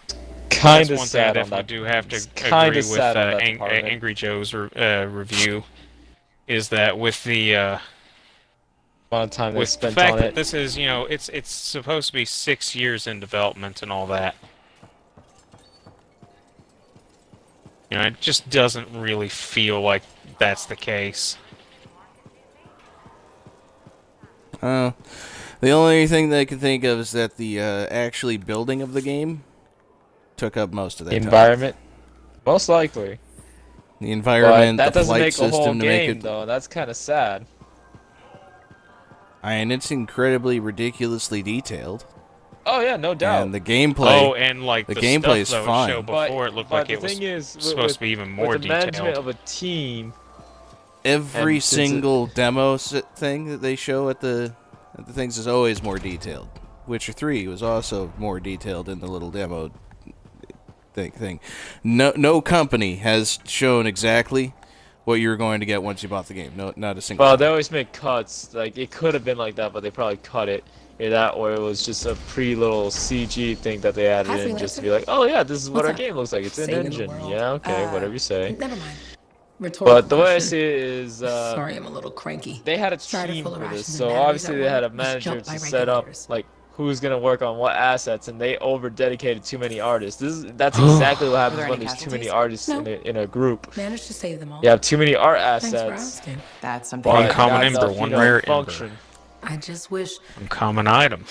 Kind That's of one thing I sad on definitely that. do have to It's kinda agree with sad on that department. Angry Joe's review, is that with the Amount of time they with the spent fact on that it. this is, you know, it's supposed to be 6 years in development and all that. You know, it just doesn't really feel like that's the case. The only thing that I can think of is that the actually building of the game took up most of that time. Environment, most likely. The But environment, that the doesn't flight make a whole system to make game, it. though. That's kind of sad. And it's incredibly ridiculously detailed. Oh yeah, no doubt. And the gameplay. Oh, and like the the gameplay stuff is that would fine. show before, it looked like the it was thing is, supposed to be even more with the management detailed. of a team. Every and since single demo thing that they show at the things is always more detailed. Witcher 3 was also more detailed in the little demo thing. No company has shown exactly what you're going to get once you bought the game. No, not a single. Well, one. they always make cuts. Like it could have been like that, but they probably cut it. Either that, or it was just a pre-little CG thing that they added in just to be like, oh yeah, this is what What's our up? game looks like. It's an Saving the engine. world. Yeah, okay, whatever you say. Never mind. Rhetorical But the way I question. see it is, Sorry, I'm a little cranky. they had a Starter team full of for this, rations so and batteries obviously at they had a work, was manager jumped by to set up regulators. like who's gonna work on what assets, and they over-dedicated too many artists. That's exactly what happens there when any there's too many casualties? artists No. in a group. Managed to save them all. You have too many art Thanks for assets. asking. That's something. One but common not ember, enough, one you know, rare function. ember. I just wish. Uncommon item.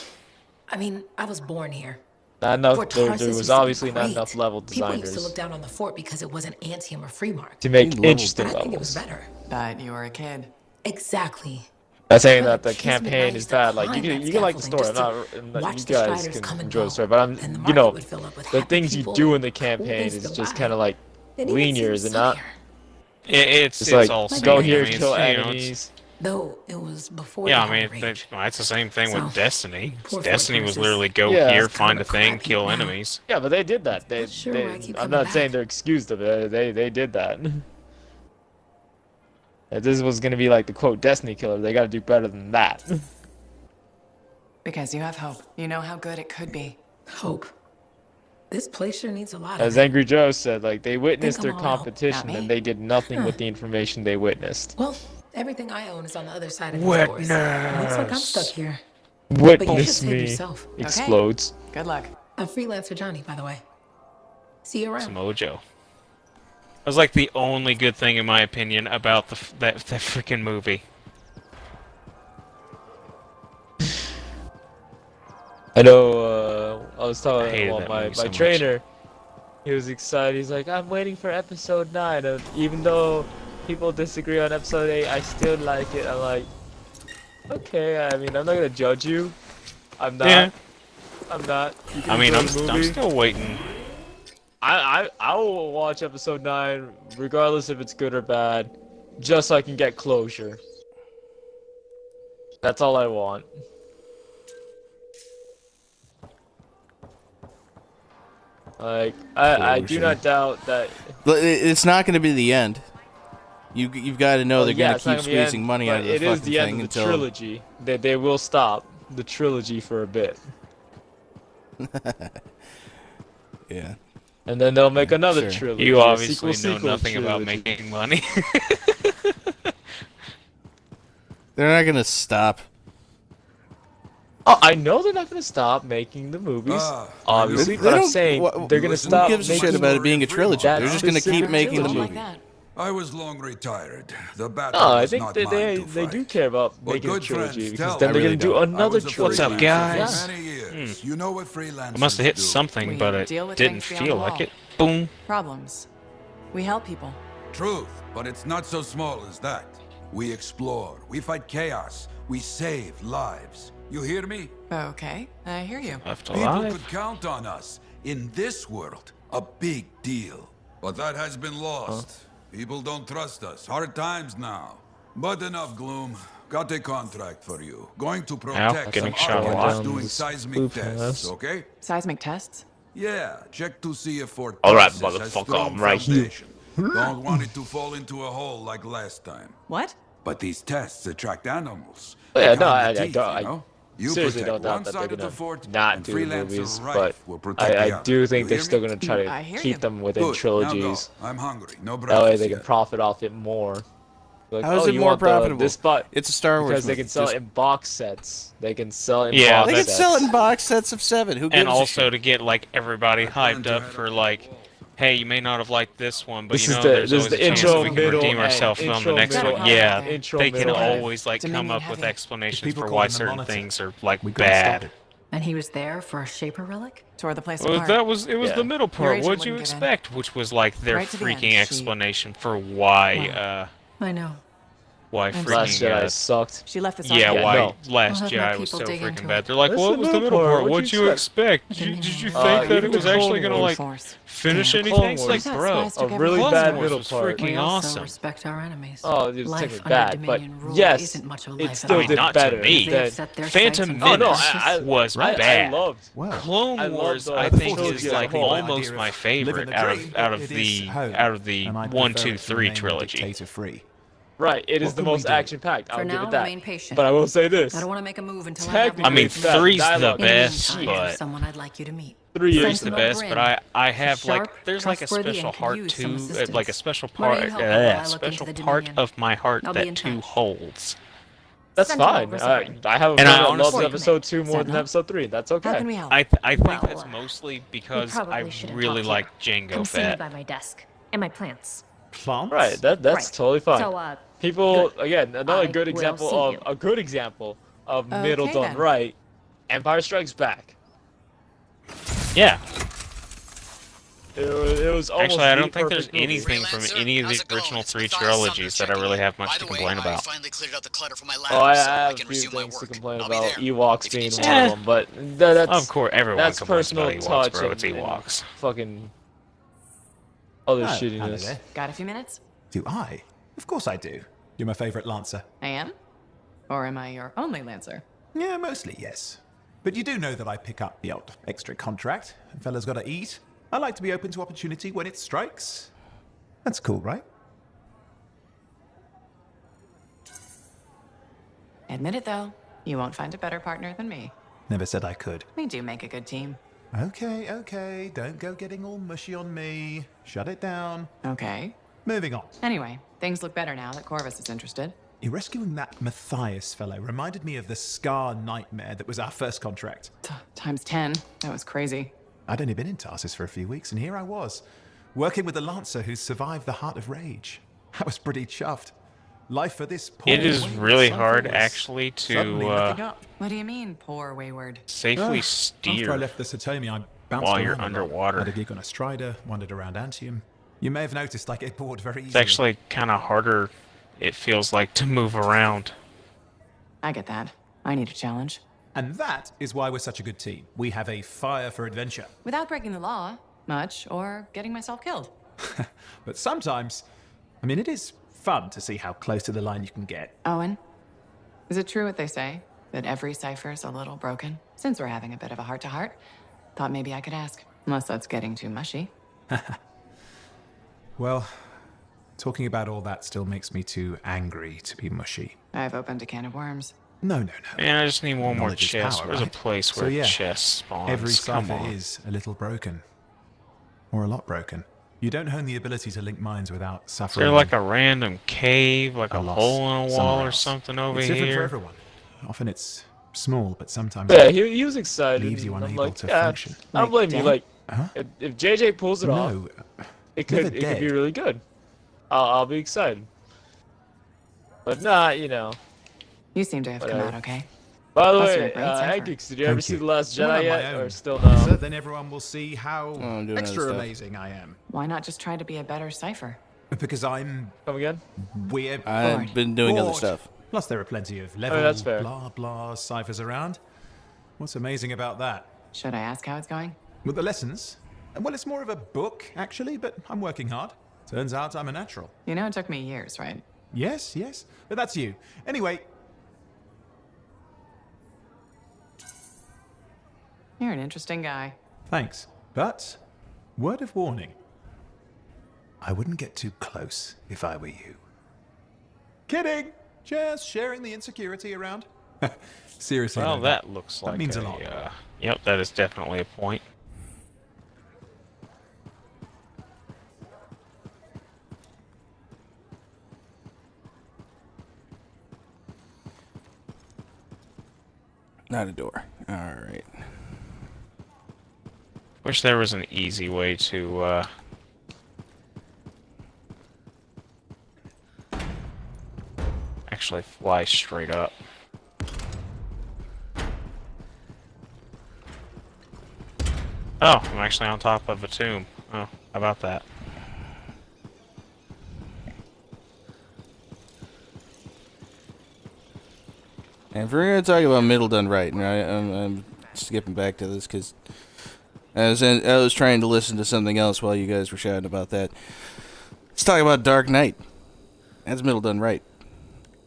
I mean, I was born here. Not enough. Fort There Tarsus used was to be obviously not great. enough level People used to designers look down on the fort because it wasn't Anthem or Freemark. to make Level interesting But I think it was levels. better. But you were a kid. Exactly. Not saying But that the it kills me that I campaign is used to bad. Like climb you that can like the story. scaffolding I'm not watch you the guys striders can come and enjoy the go, story, but and the you market know would fill up with the happy things you people do in and the cool campaign things is to just buy. kind of like It even linear, seems is it not? sunnier. It's It's like all Like go same. here, I mean, kill it's, you know, enemies. Though it was before yeah, the I mean, outer range. it's the same thing with So, Destiny. poor Destiny was Fort literally go Yeah. here, It's find kinda a thing, crappy kill now. enemies. Yeah, but they did that. They, Not sure why I keep I'm coming not saying back. they're excused of it. They did that. If this was gonna be like the quote Destiny killer, they gotta do better than that. Because you have hope. You know how good it could be. Hope. This place sure needs a lot As of it. Angry Joe said, like they witnessed I'm their all out. competition Not me. and they did nothing Huh. with the information they witnessed. Well, everything I own is on the other side of these doors. Looks like I'm stuck here. But you should Witness save me yourself. explodes. Good luck. I'm freelancer Johnny, by the way. See you It's around. Mojo. That was like the only good thing, in my opinion, about that freaking movie. I know. I was talking hated about that my movie so much. trainer. He was excited. He's like, I'm waiting for episode 9. And even though people disagree on episode 8, I still like it. I'm like, okay. I mean, I'm not gonna judge you. I'm not. Yeah. I'm not. You can I mean, enjoy the I'm movie. still waiting. I will watch episode 9 regardless if it's good or bad, just so I can get closure. That's all I want. Like I do Closure. not doubt that. But it's not going to be the end. You've got to know Well, they're yeah, going it's to not keep gonna be the squeezing end, money but out of the it is fucking the end thing of the until trilogy. They will stop the trilogy for a bit, yeah. and then they'll make another Sure. trilogy. You a obviously sequel, know sequel nothing about trilogy. making money. They're not going to stop. Oh, I know they're not gonna stop making the movies, obviously, They but I'm don't- saying wha- they're gonna who stop gives a making. shit about it being a trilogy? That They're just going to keep specific making the trilogy. movie. Like that. I was long retired. The battle No, I was think not they mine to they do fight. care about But making a good trilogy friends because tell then me. they're I really gonna do don't. I another was a trilogy. What's up, freelancer guys? for many years. You know what freelancers I must have hit do. something, We but it deal with didn't things beyond feel the like wall. it. Boom. Problems. We help people. Truth, but it's not so small as that. We explore, we fight chaos, we save lives. You hear me? Okay, I hear you. Left People alive. could count on us. In this world, a big deal. But that has been lost. People don't trust us. Hard times now. But enough gloom. Got a contract for you. Going to protect getting some shot architects alive. doing This seismic looping tests, us. okay? Seismic tests? Yeah, check to see if Fort All right, Texas has motherfucker, strong I'm right here. foundation. Don't want it to fall into a hole like last time. What? But these tests attract animals. Oh, yeah, They no, kind I of teeth, don't- you know? You seriously protect don't doubt one that side they're of the gonna fort, not and do freelancer movies, Rife but will protect the I other. do think You they're hear still me? gonna try I to hear keep you. them within Good, now trilogies. go. I'm hungry. No That way breakfast they can yet. profit off it more. Like, How is oh, it you more want profitable? this spot It's a Star Wars because they movie. can sell Just- it in box sets. They can sell it in Yeah, box They that's- could sets. sell it in box sets of 7. Who gives And a also shit? to get like everybody plan hyped to up head for up like, the wall. hey, you may not have liked this one, but This you is know the there's this is always the a chance intro, that we can middle, redeem and ourselves on the intro, next middle, one. and Yeah, intro, they can middle, and- always like come Dominion up with heavy. explanations People for call why him the certain Monitor. things are like We couldn't stop bad. it. And he was there for a Shaper relic? Tore the place Well, apart. it was Yeah. the middle part. agent What'd you wouldn't give in. expect? Which was like their Right to the freaking end, she- explanation for why I know. why I'm freaking Last Jedi sucked. She left this yeah, argument. why no. Last We'll have more Jedi was people so dig freaking into bad. it. They're like, That's what the was the middle middle part. part? What'd What'd you you expect? Did Dominion you heavy. think that even it was the actually Clone gonna Wars. like finish Clone anything? It's Wars. like, I thought bro, spies took a really everything. bad Clone Wars middle was part. freaking We also awesome. respect our enemies. Oh, it was Life technically under bad, but Dominion rule yes, isn't much of a it life still at I mean, did not to better. me. They've than- set their Phantom sights Oh on no, Menace I was I bad. loved. Well, Clone I love Wars, the- I the think, trilogy is as a like whole. almost my favorite living a out dream, of it is the home, out of the and I 1, prefer 2, it to 3 remain trilogy. dictator-free. Right, it is What the can we most do? action-packed. I'll For give now, it that. remain patient. But I will say this: I don't want to make a move until I have technically, I mean, word. that 3's the dialogue- In the best, meantime, but there's someone I'd like you to meet. 3 3's is the Sentinel best. Grin. But I have like Sharp, there's like a trustworthy, special and could heart use some to assistance. like a special Where are part you helping while I look into special the part Dominion? of my heart I'll be that in 2 touch. holds. That's Sentinel fine. Reserve. I have a And I friend that loves honestly- episode 2 more than Sentinel? episode 3. That's okay. How can we help? I think Well, that's mostly because probably I shouldn't really talk like here. Jango Come see me Fett. by my desk and my plants. Plants? Right, that's Right. totally fine. So, People, good. again, another I good will example see of you. a good example of Okay, middle done then. right. Empire Strikes Back. Yeah, It was almost actually, I the don't think there's perfect movie. anything from Freelancer, any of how's the it going? original It's 3 Matthias trilogies Sumner that I really checking have in. much By to the way, complain I about. finally cleared out the clutter from my lab, Oh, I so I have a can few resume my things to work. complain I'll be about. there. Ewoks If you being need one something. of them, but that's Of course, everyone that's complains personal about Ewoks, touch bro. It's and Ewoks. fucking other Oh, hello shittiness. there. Got a few minutes? Do I? Of course I do. You're my favorite Lancer. I am? Or am I your only Lancer? Yeah, mostly, yes. But you do know that I pick up the odd extra contract. And fellas gotta eat. I like to be open to opportunity when it strikes. That's cool, right? Admit it, though. You won't find a better partner than me. Never said I could. We do make a good team. Okay, okay. Don't go getting all mushy on me. Shut it down. Okay. Moving on. Anyway, things look better now that Corvus is interested. You rescuing that Matthias fellow reminded me of the Scar nightmare that was our first contract. Times 10. That was crazy. I'd only been in Tarsus for a few weeks, and here I was, working with a Lancer who survived the Heart of Rage. I was pretty chuffed. Life for this poor It is wayward really cipher hard, was actually, suddenly to looking up. What do you mean, poor wayward? safely After I steer. left the Satomi, I bounced while around you're a lot. underwater. Had a gig on a Strider, wandered around Antium. You may have noticed I get bored very easily. It's actually kind of harder, it feels like, to move around. I get that. I need a challenge. And that is why we're such a good team. We have a fire for adventure. Without breaking the law, much, or getting myself killed. But sometimes, I mean, it is fun to see how close to the line you can get. Owen, is it true what they say? That every cipher's a little broken? Since we're having a bit of a heart-to-heart, thought maybe I could ask. Unless that's getting too mushy. Well, talking about all that still makes me too angry to be mushy. I've opened a can of worms. No. Man, I just need one more Knowledge is chest. power, Where's a right? place So where yeah, chests spawns? Every Come cipher on. is a little broken. Or a lot broken. You don't hone the ability to link minds without Is suffering. there like a random cave, like a loss hole in a wall somewhere or else. something over It's different for here? everyone. Often it's small, but sometimes Yeah, he was excited. leaves you and I'm unable like, to yeah, function. I don't Like blame you. dead? Like, Huh? if JJ pulls it off, No. it never could be dead. really good. I'll be excited. But nah, you know. You seem to have come Whatever. out okay. By the Plus, you're way, a great cipher. Hagix, did you ever Thank see you. The Last When Jedi I'm yet, my own or still no? So then everyone will see how I'm doing extra other stuff. amazing I am. Why not just try to be a better cipher? Because I'm Come again? weird. I've been doing other bored. stuff. Plus, there are plenty of level, that's fair. blah blah ciphers around. What's amazing about that? Should I ask how it's going? With the lessons? Well, it's more of a book, actually, but I'm working hard. Turns out I'm a natural. You know it took me years, right? Yes, yes. But that's you. Anyway, You're an interesting guy. thanks. But, word of warning. I wouldn't get too close if I were you. Kidding! Just sharing the insecurity around. Seriously, Well, though, that looks like means a a, lot. Yep, that is definitely a point. Not a door. Alright. Wish there was an easy way to, actually fly straight up. Oh, I'm actually on top of a tomb. Oh, how about that? And if we're going to talk about middle done right, and I'm skipping back to this because I was trying to listen to something else while you guys were shouting about that. Let's talk about Dark Knight. That's middle done right.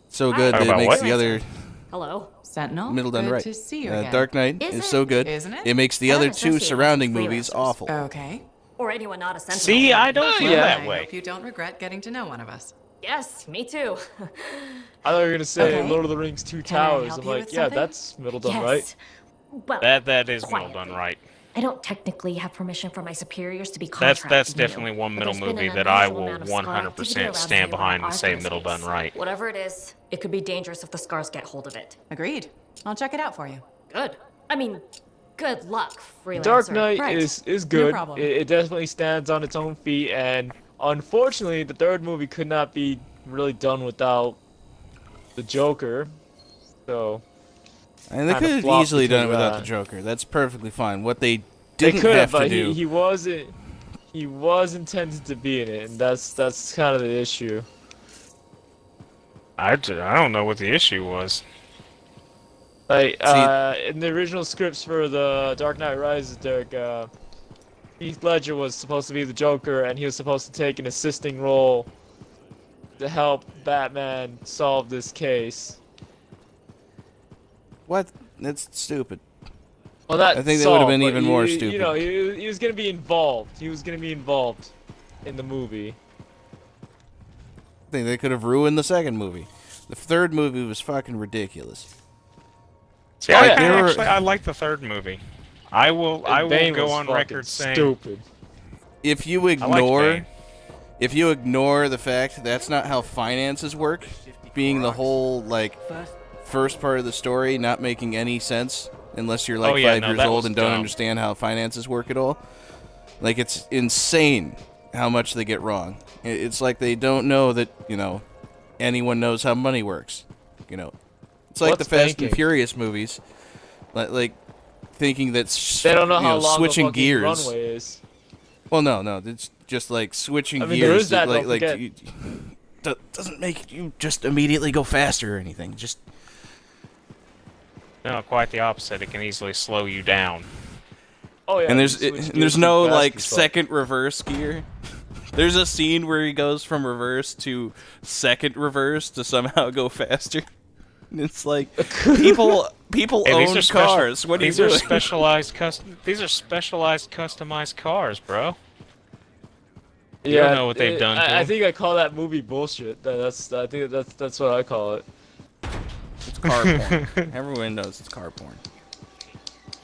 So good that it makes the other Hello. Sentinel? middle done Good right. to see you again. Dark Knight is so good. Isn't it? It makes the I other don't two associate surrounding with movies freelancers. awful. Okay. Or anyone not a sentinel. See, I don't feel that I way. hope you don't regret getting to know one of us. Yes, me too. I thought you were gonna say Okay. Lord of the Rings Two Can I Towers. help I'm you like, with yeah, something? that's middle done Yes. right. Well, That is middle quietly. done right. I don't technically have permission from my superiors to be contracted. That's with you, definitely one but middle there's been movie an that I unusual will amount of scar activity 100% around stand here behind our and say Arthur's middle done base. right. Whatever it is, it could be dangerous if the scars get hold of it. Agreed. I'll check it out for you. Good. I mean, good luck, freelancer. Dark Knight Right. is No good. problem. It definitely stands on its own feet, and unfortunately, the third movie could not be really done without the Joker. So And they kinda could have flopped easily because done it of without that. the Joker. That's perfectly fine. What they they didn't could have have, to but do. he wasn't. He was intended to be in it, and that's kind of the issue. I don't know what the issue was. Like in the original scripts for the Dark Knight Rises, Derek, Heath Ledger was supposed to be the Joker, and he was supposed to take an assisting role to help Batman solve this case. What? That's stupid. Well, not I think that would have solve, been but even more You stupid. know, he was gonna be involved. He was gonna be involved in the movie. I think they could have ruined the second movie. The third movie was fucking ridiculous. See, Oh, I yeah. actually I like the third movie. I will Bane go was on fucking record saying stupid. If you I liked ignore, Bane. if you ignore the fact that's not how finances work, being the whole like first part of the story not making any sense unless you're like Oh, yeah, 5 no, years that old was and don't dumb. understand how finances work at all. Like it's insane how much they get wrong. It's like they don't know that anyone knows how money works. It's like What's the Fast and banking? Furious movies, like thinking that They don't know how long switching the fucking gears. runway is. Well, no, it's just like switching I mean, gears. there is that, like, don't like forget. doesn't make you just immediately go faster or anything. Just No, quite the opposite. It can easily slow you down. Oh yeah. and you switch gears there's too no fast like as fuck. second reverse gear. There's a scene where he goes from reverse to second reverse to somehow go faster. And it's like people Hey, own cars. What are you these are doing? These are specialized customized cars, bro. Yeah, You don't know what they've done to I them. think I call that movie bullshit. I think that's what I call it. It's car porn. Everyone knows it's car porn.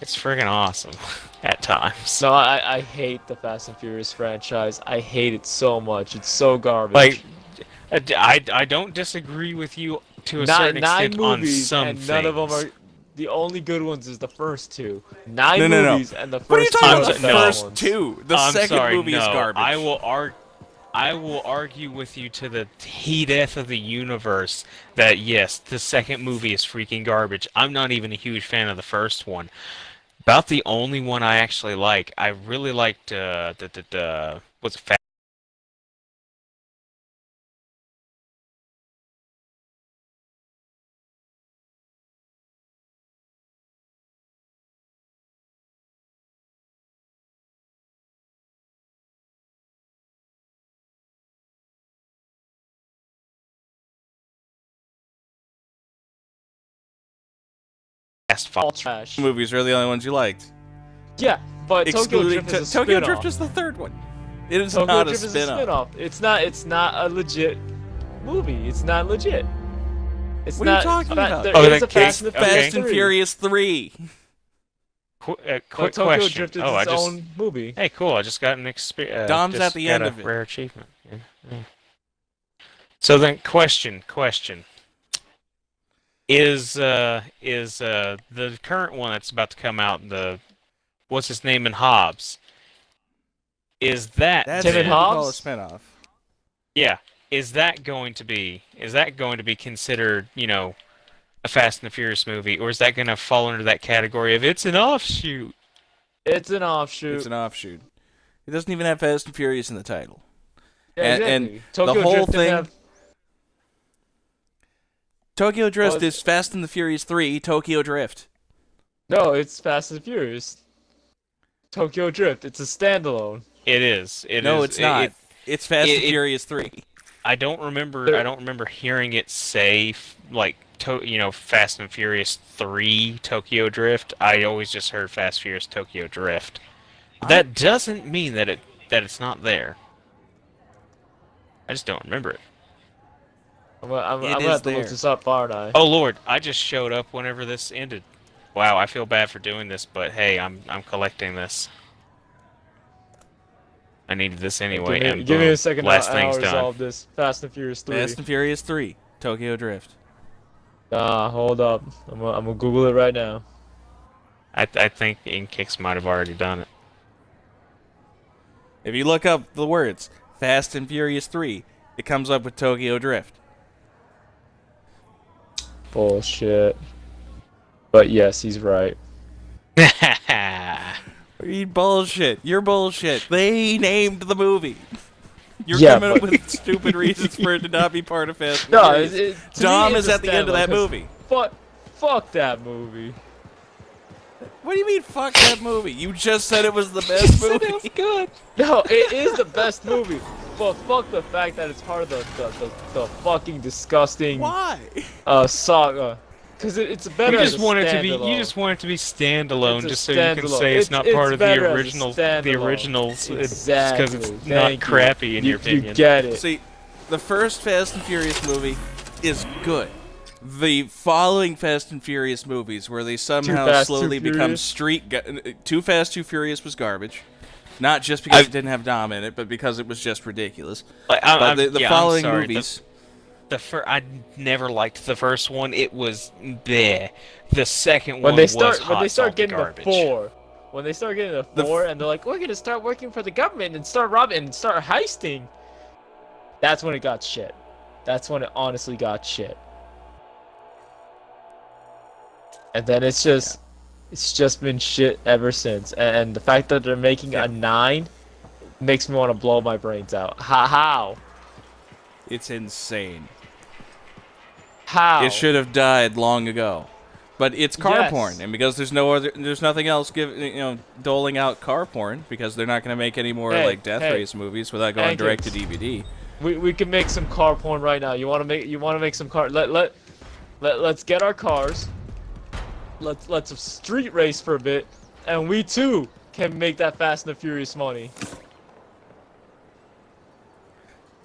It's friggin' awesome at times. No, I hate the Fast and Furious franchise. I hate it so much. It's so garbage. Like, I don't disagree with you to a certain nine extent on movies, some and none of them things. are. The only good ones is the first two. Nine No. movies, and the first What are you talking two about? are The the first ones. two. The I'm second sorry, movie no. is garbage. I will argue with you to the death of the universe that yes, the second movie is freaking garbage. I'm not even a huge fan of the first one. About the only one I actually like. I really liked what's it, Fast all 5. trash. Movies are the only ones you liked. Yeah, but Tokyo Excluding Drift is a Tokyo spin-off. Drift is the third one. It is Tokyo not Drift a is a spin-off. spin-off. It's not a legit movie. It's not legit. It's What not, are you talking about? There Oh, is that a Fast case- and the Furious Fast and 3. Furious 3. But Quick Tokyo question. Drift is Oh, its own movie. Hey, cool! I just got an experience. Dom's at the end of it. Rare achievement. Yeah. So then, question: Is the current one that's about to come out, the what's his name in Hobbs? Is that That's Tim what and you call a Hobbs? spin-off. Yeah. Is that going to be considered, a Fast and the Furious movie, or is that going to fall under that category of it's an offshoot? It's an offshoot. It's an offshoot. It doesn't even have Fast and Furious in the title. Yeah, and exactly. Tokyo the whole Drift didn't thing... have- Tokyo Drift Well, is Fast and the Furious 3, Tokyo Drift. No, it's Fast and Furious. Tokyo Drift. It's a standalone. It is. No, it's not. It's Fast and it- Furious 3. I don't remember hearing it say Fast and Furious 3 Tokyo Drift. I always just heard Fast Furious Tokyo Drift. That doesn't mean that it's not there. I just don't remember it. I'm It gonna is have to look there. this up, aren't I? Oh Lord, I just showed up whenever this ended. Wow, I feel bad for doing this, but hey, I'm collecting this. I needed this anyway. Give me, and give me boom, a second. last I'll thing's resolve done. this. Fast and Furious 3. Fast and Furious 3, Tokyo Drift. Hold up. I'm gonna Google it right now. I think Inkix might have already done it. If you look up the words Fast and Furious 3, it comes up with Tokyo Drift. Bullshit. But yes, he's right. You bullshit. You're bullshit. They named the movie. You're Yeah, coming up but- with stupid reasons for it to not be part of Fast and No, Furious. Dom is at the end of that movie. Fuck that movie. What do you mean, fuck that movie? You just said it was the best movie. It was good. No, it is the best movie. But fuck the fact that it's part of the fucking disgusting Why? saga. Because it's better You as just a want it to be. standalone. You just want it to be standalone, It's a just so you can standalone. say it's not It's part of the better as a original. The standalone. originals. It's Exactly. because it's Thank not you. crappy in your opinion. You get it. See, the first Fast and Furious movie is good. The following Fast and Furious movies, where they somehow Fast, slowly Too become Furious? Too Fast, Too Furious was garbage. Not just because it didn't have Dom in it, but because it was just ridiculous. Like, But the following I'm sorry, movies... I never liked the first one. It was bleh. The second one When they was start hot getting garbage. the 4, when they start getting the 4, and they're like, we're gonna start working for the government and start robbing and start heisting. That's when it got shit. That's when it honestly got shit. And then it's just been shit ever since. And the fact that they're making a 9 makes me want to blow my brains out. How? It's insane. How? It should have died long ago. But it's car Yes. porn, and because there's nothing else doling out car porn, because they're not going to make any more like death race movies without going direct to DVD. We can make some car porn right now. You want to make some car? Let's get our cars. Let's street race for a bit, and we too can make that Fast and the Furious money.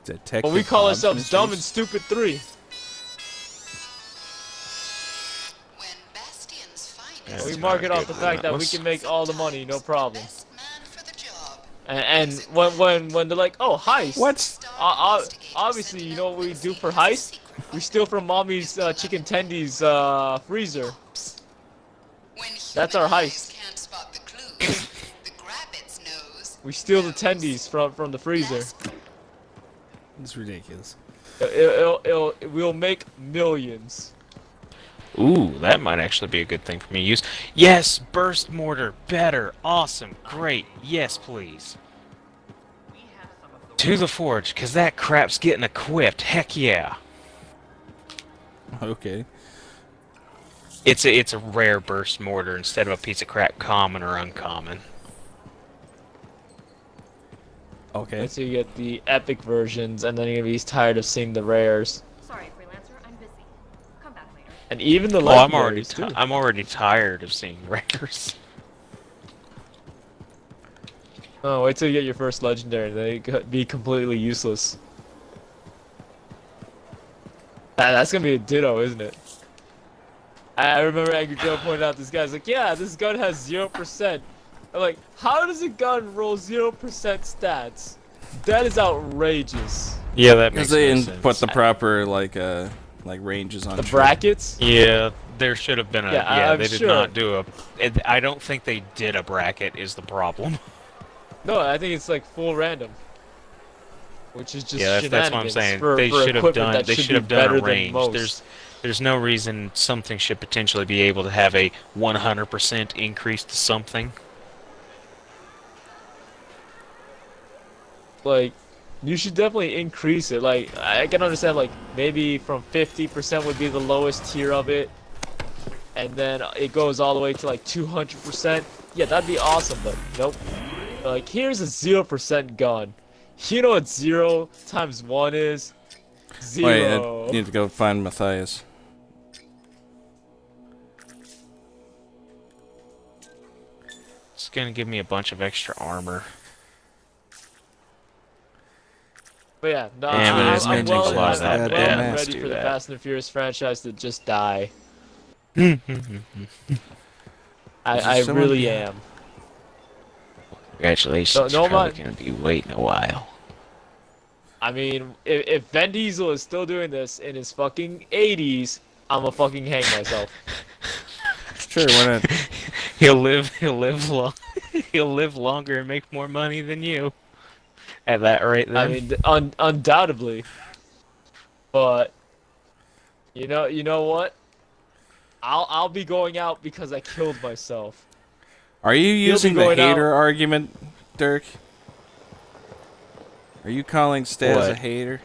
But we call ourselves Dumb and Stupid 3. And we market off the fact that we can make all the money, no problem. And when they're like, oh, heist. What's obviously, you know what we do for heist? We steal from mommy's chicken tendies freezer. That's our heist. We steal the tendies from the freezer. It's ridiculous. We'll make millions. Ooh, that might actually be a good thing for me to use. Yes, burst mortar, better, awesome, great, yes please. To the forge, cause that crap's getting equipped, heck yeah. Okay. It's a rare burst mortar instead of a piece of crap common or uncommon. Okay. So you get the epic versions, and then you're gonna be tired of seeing the rares. Sorry, freelancer, I'm busy. Come back later. And even the Oh, legendaries, too. I'm already tired of seeing rares. Oh, wait till you get your first legendary. They could be completely useless. That's gonna be a ditto, isn't it? I remember Angry Joe pointed out this guy's like, yeah, this gun has 0%. I'm like, how does a gun roll 0% stats? That is outrageous. Yeah, that Because makes they no didn't sense. put the proper like ranges on The shit. brackets? Yeah, there should have been a. Yeah, I'm they did sure. not do a. I don't think they did a bracket. Is the problem? No, I think it's like full random. Which is just Yeah, that's what I'm shenanigans saying. for They should have equipment done. that They should should have be done better a than range. most. There's no reason something should potentially be able to have a 100% increase to something. Like, you should definitely increase it. Like, I can understand, like, maybe from 50% would be the lowest tier of it, and then it goes all the way to, like, 200%. Yeah, that'd be awesome, but nope. Like, here's a 0% gun. You know what 0 times 1 is? 0. Wait, I need to go find Matthias. It's gonna give me a bunch of extra armor. But yeah, no, Yeah, but it's I'm gonna take a lot of that, I'm but yeah, ready let's for do the that. Fast and the Furious franchise to just die. I someone really behind? am. Congratulations, No, you're probably man. gonna be waiting a while. I mean, if Vin Diesel is still doing this in his fucking 80s, I'ma fucking hang myself. Sure, why not? He'll live long. He'll live longer and make more money than you. At that rate, then. I mean, undoubtedly. But you know what? I'll be going out because I killed myself. Are you using the going out- hater argument, Dirk? Are you calling Staz a What? hater?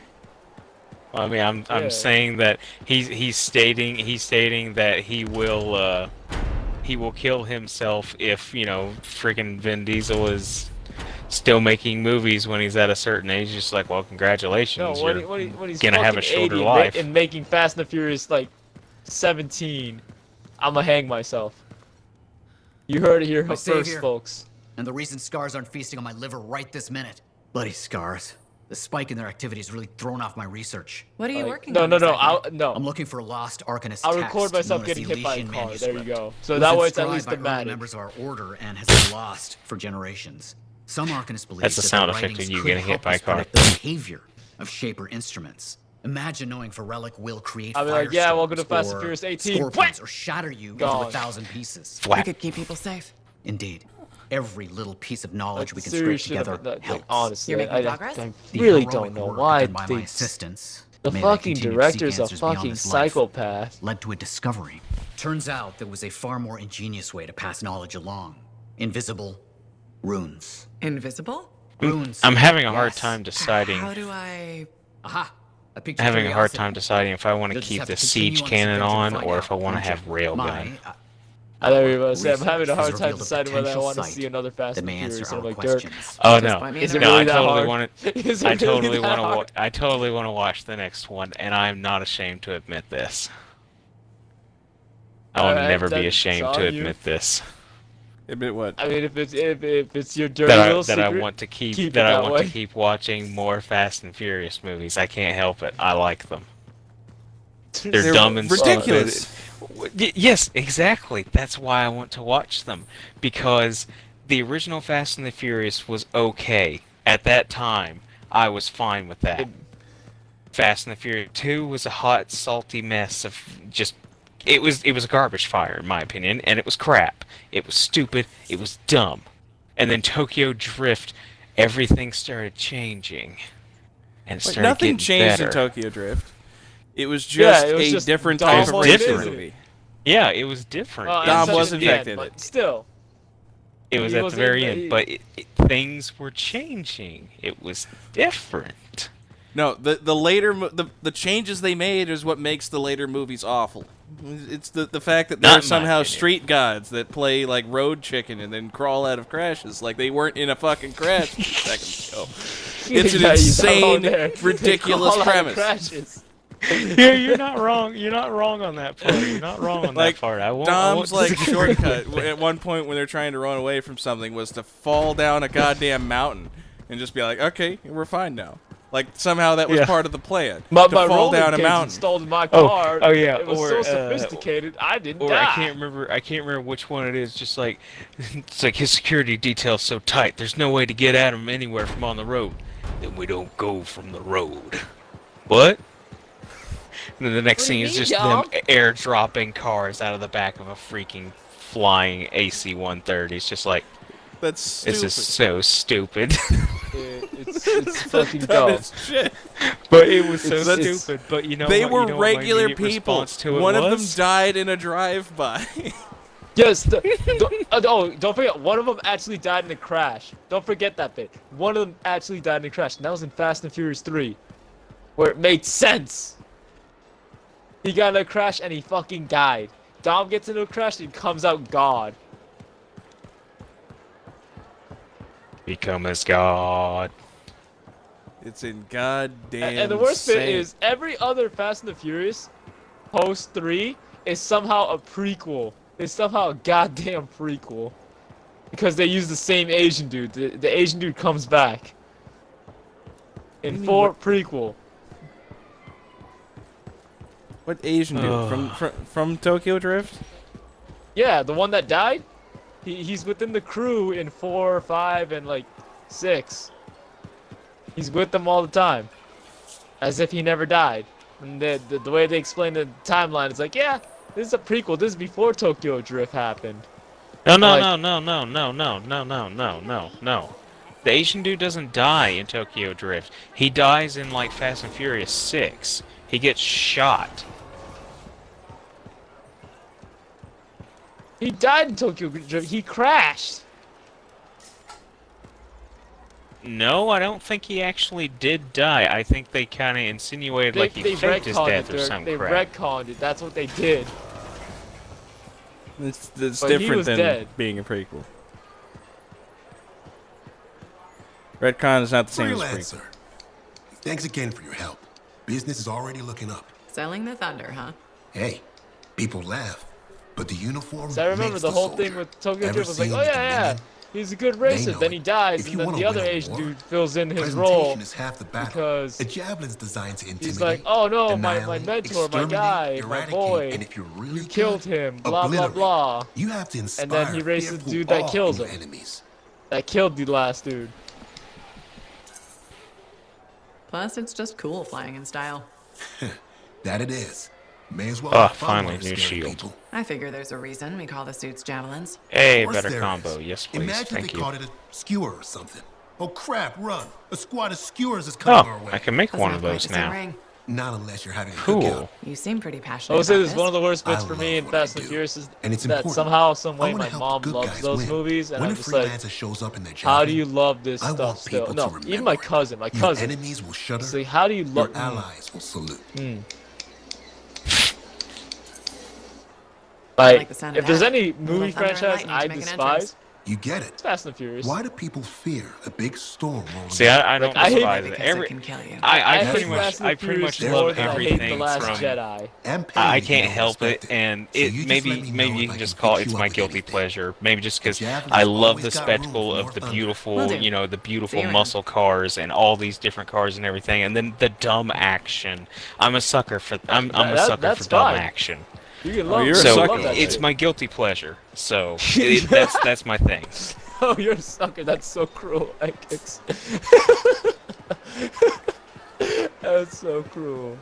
I mean, I'm Yeah. saying that he's stating that he will kill himself if freaking Vin Diesel is still making movies when he's at a certain age. Just like, well, No, congratulations, when, you're when he's gonna have a fucking shorter 80 life. and making Fast and the Furious like 17, I'ma hang myself. You heard it here My first, savior. folks. And the reason scars aren't feasting on my liver right this minute. Bloody scars. The spike in their activity has really thrown off my research. What are you Like, working no, on? no, exactly? no. I'm looking for a lost Arcanist I'll text record myself known as getting the hit by a Elysian car. There you Manuscript. go. So It was that way it's at inscribed least by early thematic. members of our order and has been lost for generations. Some Arcanists believe That's the that sound their effect of writings you could getting hit help by a us car. predict the behavior of shaper instruments. Imagine knowing if a relic will create I'll be like, yeah, welcome to firestorms Fast and or Furious 18. scorpions or shatter you into Gone. 1,000 pieces. We Flat. could keep people safe. Indeed. Every little piece of knowledge Like, we can serious scrape shit together about that, helps. like, honestly, You're making progress? I The really heroic don't know work why done by my they. assistants, The may they fucking continue to seek director's a answers beyond fucking this life, psychopath. led to a discovery. Turns out there was a far more ingenious way to pass knowledge along. Invisible runes. Invisible? Runes. I'm having a hard Yes. time deciding. How do I... Aha! I piqued your Having a hard curiosity. time deciding if I want to You'll just keep have the to continue siege on this cannon adventure to on find or out, if I want to won't you? have railgun. My, I know you were about to say, I'm research having a has hard time revealed a deciding whether I potential want to site see another Fast that and may Furious. answer And I'm our like, Dirk, questions. Oh Just no! point me is in it the No, really I that totally hard? want to. Is it I really totally that want to. hard? I totally want to watch the next one, and I'm not ashamed to admit this. I will Alright, never be that's ashamed on to you. admit this. Admit what? I mean, if it's your dirty That little I secret, want to keep. keep it That I that want way. to keep watching more Fast and Furious movies. I can't help it. I like them. They're dumb and ridiculous. stupid. Yes, exactly. That's why I want to watch them, because the original Fast and the Furious was okay at that time. I was fine with that. Fast and the Furious 2 was a hot, salty mess of just. It was a garbage fire, in my opinion, and it was crap. It was stupid. It was dumb. And then Tokyo Drift, everything started changing, and it started Nothing getting changed better. in Tokyo Drift. It was Yeah, just it was a just different Dom type of wasn't racer in it. movie. Yeah, it was different. Well, It Dom except was wasn't at the affected end, it. but still. It was He at the wasn't- very he- end, but things were changing. It was different. No, the later the changes they made is what makes the later movies awful. It's the fact that Not they're in my somehow opinion. street gods that play like road chicken and then crawl out of crashes like they weren't in a fucking crash a second ago. It's an Yeah, you saw insane, there. They ridiculous call out premise. crashes. Yeah, you're not wrong. You're not wrong on that part. You're not wrong on Like, that part. I won't. Dom's like disagree with shortcut that. at one point when they're trying to run away from something was to fall down a goddamn mountain and just be like, okay, we're fine now. Like somehow that was Yeah. part of the plan My to fall rolling down a cage mountain. installed in my Oh, car. oh yeah, It was or, so sophisticated, I didn't Or die. I can't remember which one it is. Just like it's like his security detail's so tight. There's no way to get at him anywhere from on the road. Then we don't go from the road. What? And then the next What do scene you is mean, just them dog? airdropping cars out of the back of a freaking flying AC-130. It's just like That's stupid. this is so stupid. It's fucking Dumb dumb. as shit. But it was so It's- stupid. But you know They what, were you know what my regular immediate people. response to it One of them was? died in a drive-by. Yes. Don't forget. One of them actually died in a crash. Don't forget that bit. One of them actually died in a crash, and that was in Fast and Furious 3, where it made sense. He got in a crash and he fucking died. Dom gets into a crash and he comes out God. Become as God. It's in goddamn. And the worst bit saying. is every other Fast and the Furious post 3 is somehow a prequel. It's somehow a goddamn prequel. Because they use the same Asian dude. The Asian dude comes back. In 4 prequel. What Asian dude from Tokyo Drift? Yeah, the one that died? He's within the crew in 4, 5, and like 6. He's with them all the time. As if he never died. And the way they explain the timeline is like, yeah, this is a prequel. This is before Tokyo Drift happened. No. The Asian dude doesn't die in Tokyo Drift. He dies in like Fast and Furious 6. He gets shot. He died in Tokyo Drift. He crashed. No, I don't think he actually did die. I think they kind of insinuated like he faked his death or some They crap. retconned it. That's what they did. It's But he different was than dead. being a prequel. Redcon is not the same as prequel. Freelancer. Thanks again for your help. Business is already looking up. Selling the thunder, huh? Hey, people laugh, but the uniform So I remember makes the whole thing soldier. with Tokyo Ever Drift was like, seen oh the yeah, Dominion? he's a good racer. know Then it. he dies, If and you then wanna the other win a Asian war, dude fills in his Presentation role is half the battle. because A javelin's designed to intimidate. he's like, oh no, my annihilate, mentor, my exterminate, guy, my eradicate, boy, and if you're really you killed good, him, blah blah obliterate. blah. You have to inspire And then he races the fearful dude that awe kills in him. your enemies. That killed the last dude. Plus, it's just cool flying in style. That it is. May as well Ah, have fun finally, while new you're scaring shield. people. I figure there's a reason we call the suits javelins. Hey, Of course better there combo. is. Yes, please. Imagine Thank they you. called it a skewer or something. Oh crap, run. A squad of skewers is coming our Oh, way. I can make How's one that of those practicing now. ring? Not unless you're having a Cool. cookout. You seem pretty I passionate would say about this is one of the worst bits I for me in love what I Fast and do. Furious is And it's that important. somehow, some I way, wanna my help mom the good loves guys those win. movies, and when I'm a just like, freelancer shows up in their how do javelin, you love this I stuff want still? people No, to even my remember it. cousin, Your enemies will shudder. It's like, how do you Your love? allies will salute. Like, the sound of if there's that. any Little movie thunder and franchise lightning I to make an despise, entrance. You get it. it's Fast and Furious. Why do people fear a big storm rolling See, in? I don't I hate despise Because it. it Every can kill you. I hate pretty much Fast and Furious There's more love than I hate everything The Last from. Jedi. And pain I you can't don't help it, respect and So it you just maybe let me know you if can I just can call hook it's you my up with guilty anything. pleasure. Maybe just because Javelin's I love always the got room spectacle for of more the thunder. beautiful, Will do. you know, the See beautiful you around. muscle cars and all these different cars and everything, and then the dumb action. I'm a sucker for I'm a sucker for That's dumb fine. action. You can Oh, love, you're a you So can sucker. love that it's shit. my guilty pleasure. So that's my thing. Oh, you're a sucker. That's so cruel, X. That's so cruel.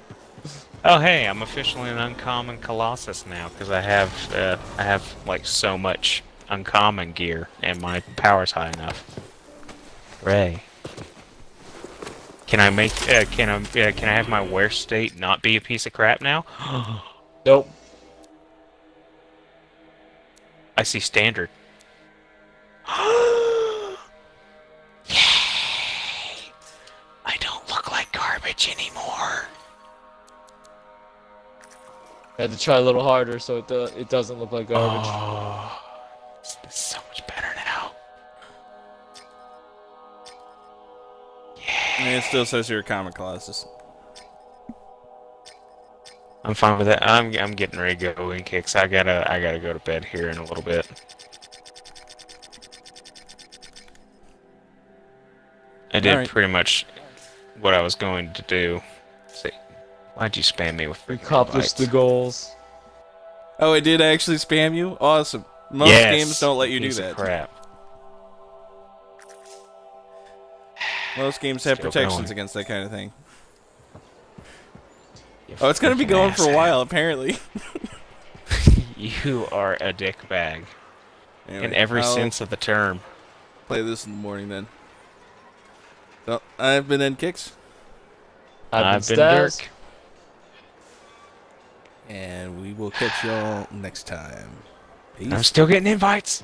Oh hey, I'm officially an uncommon Colossus now because I have like so much uncommon gear and my power's high enough. Ray, can I make can I have my wear state not be a piece of crap now? Nope. I see standard. Yay! I don't look like garbage anymore. I had to try a little harder so it doesn't look like garbage. Oh, it's so much better now. And it still says you're a common Colossus. I'm fine with it. I'm getting ready to go in kicks. I gotta go to bed here in a little bit. I did Alright. pretty much what I was going to do. See, why'd you spam me with We freaking accomplished the invites? goals. Oh, it did actually spam you? Awesome. Most Yes, games don't let you do piece of that. crap. Most games have Still protections going. against that kind of thing. You Oh, it's gonna be freaking going for a asshat. while, apparently. You are a dick bag. Anyway, In every I'll sense of the term. play this in the morning then. So, I've been in kicks, I've been Dirk. Stas. and we will catch y'all next time. Peace. I'm still getting invites.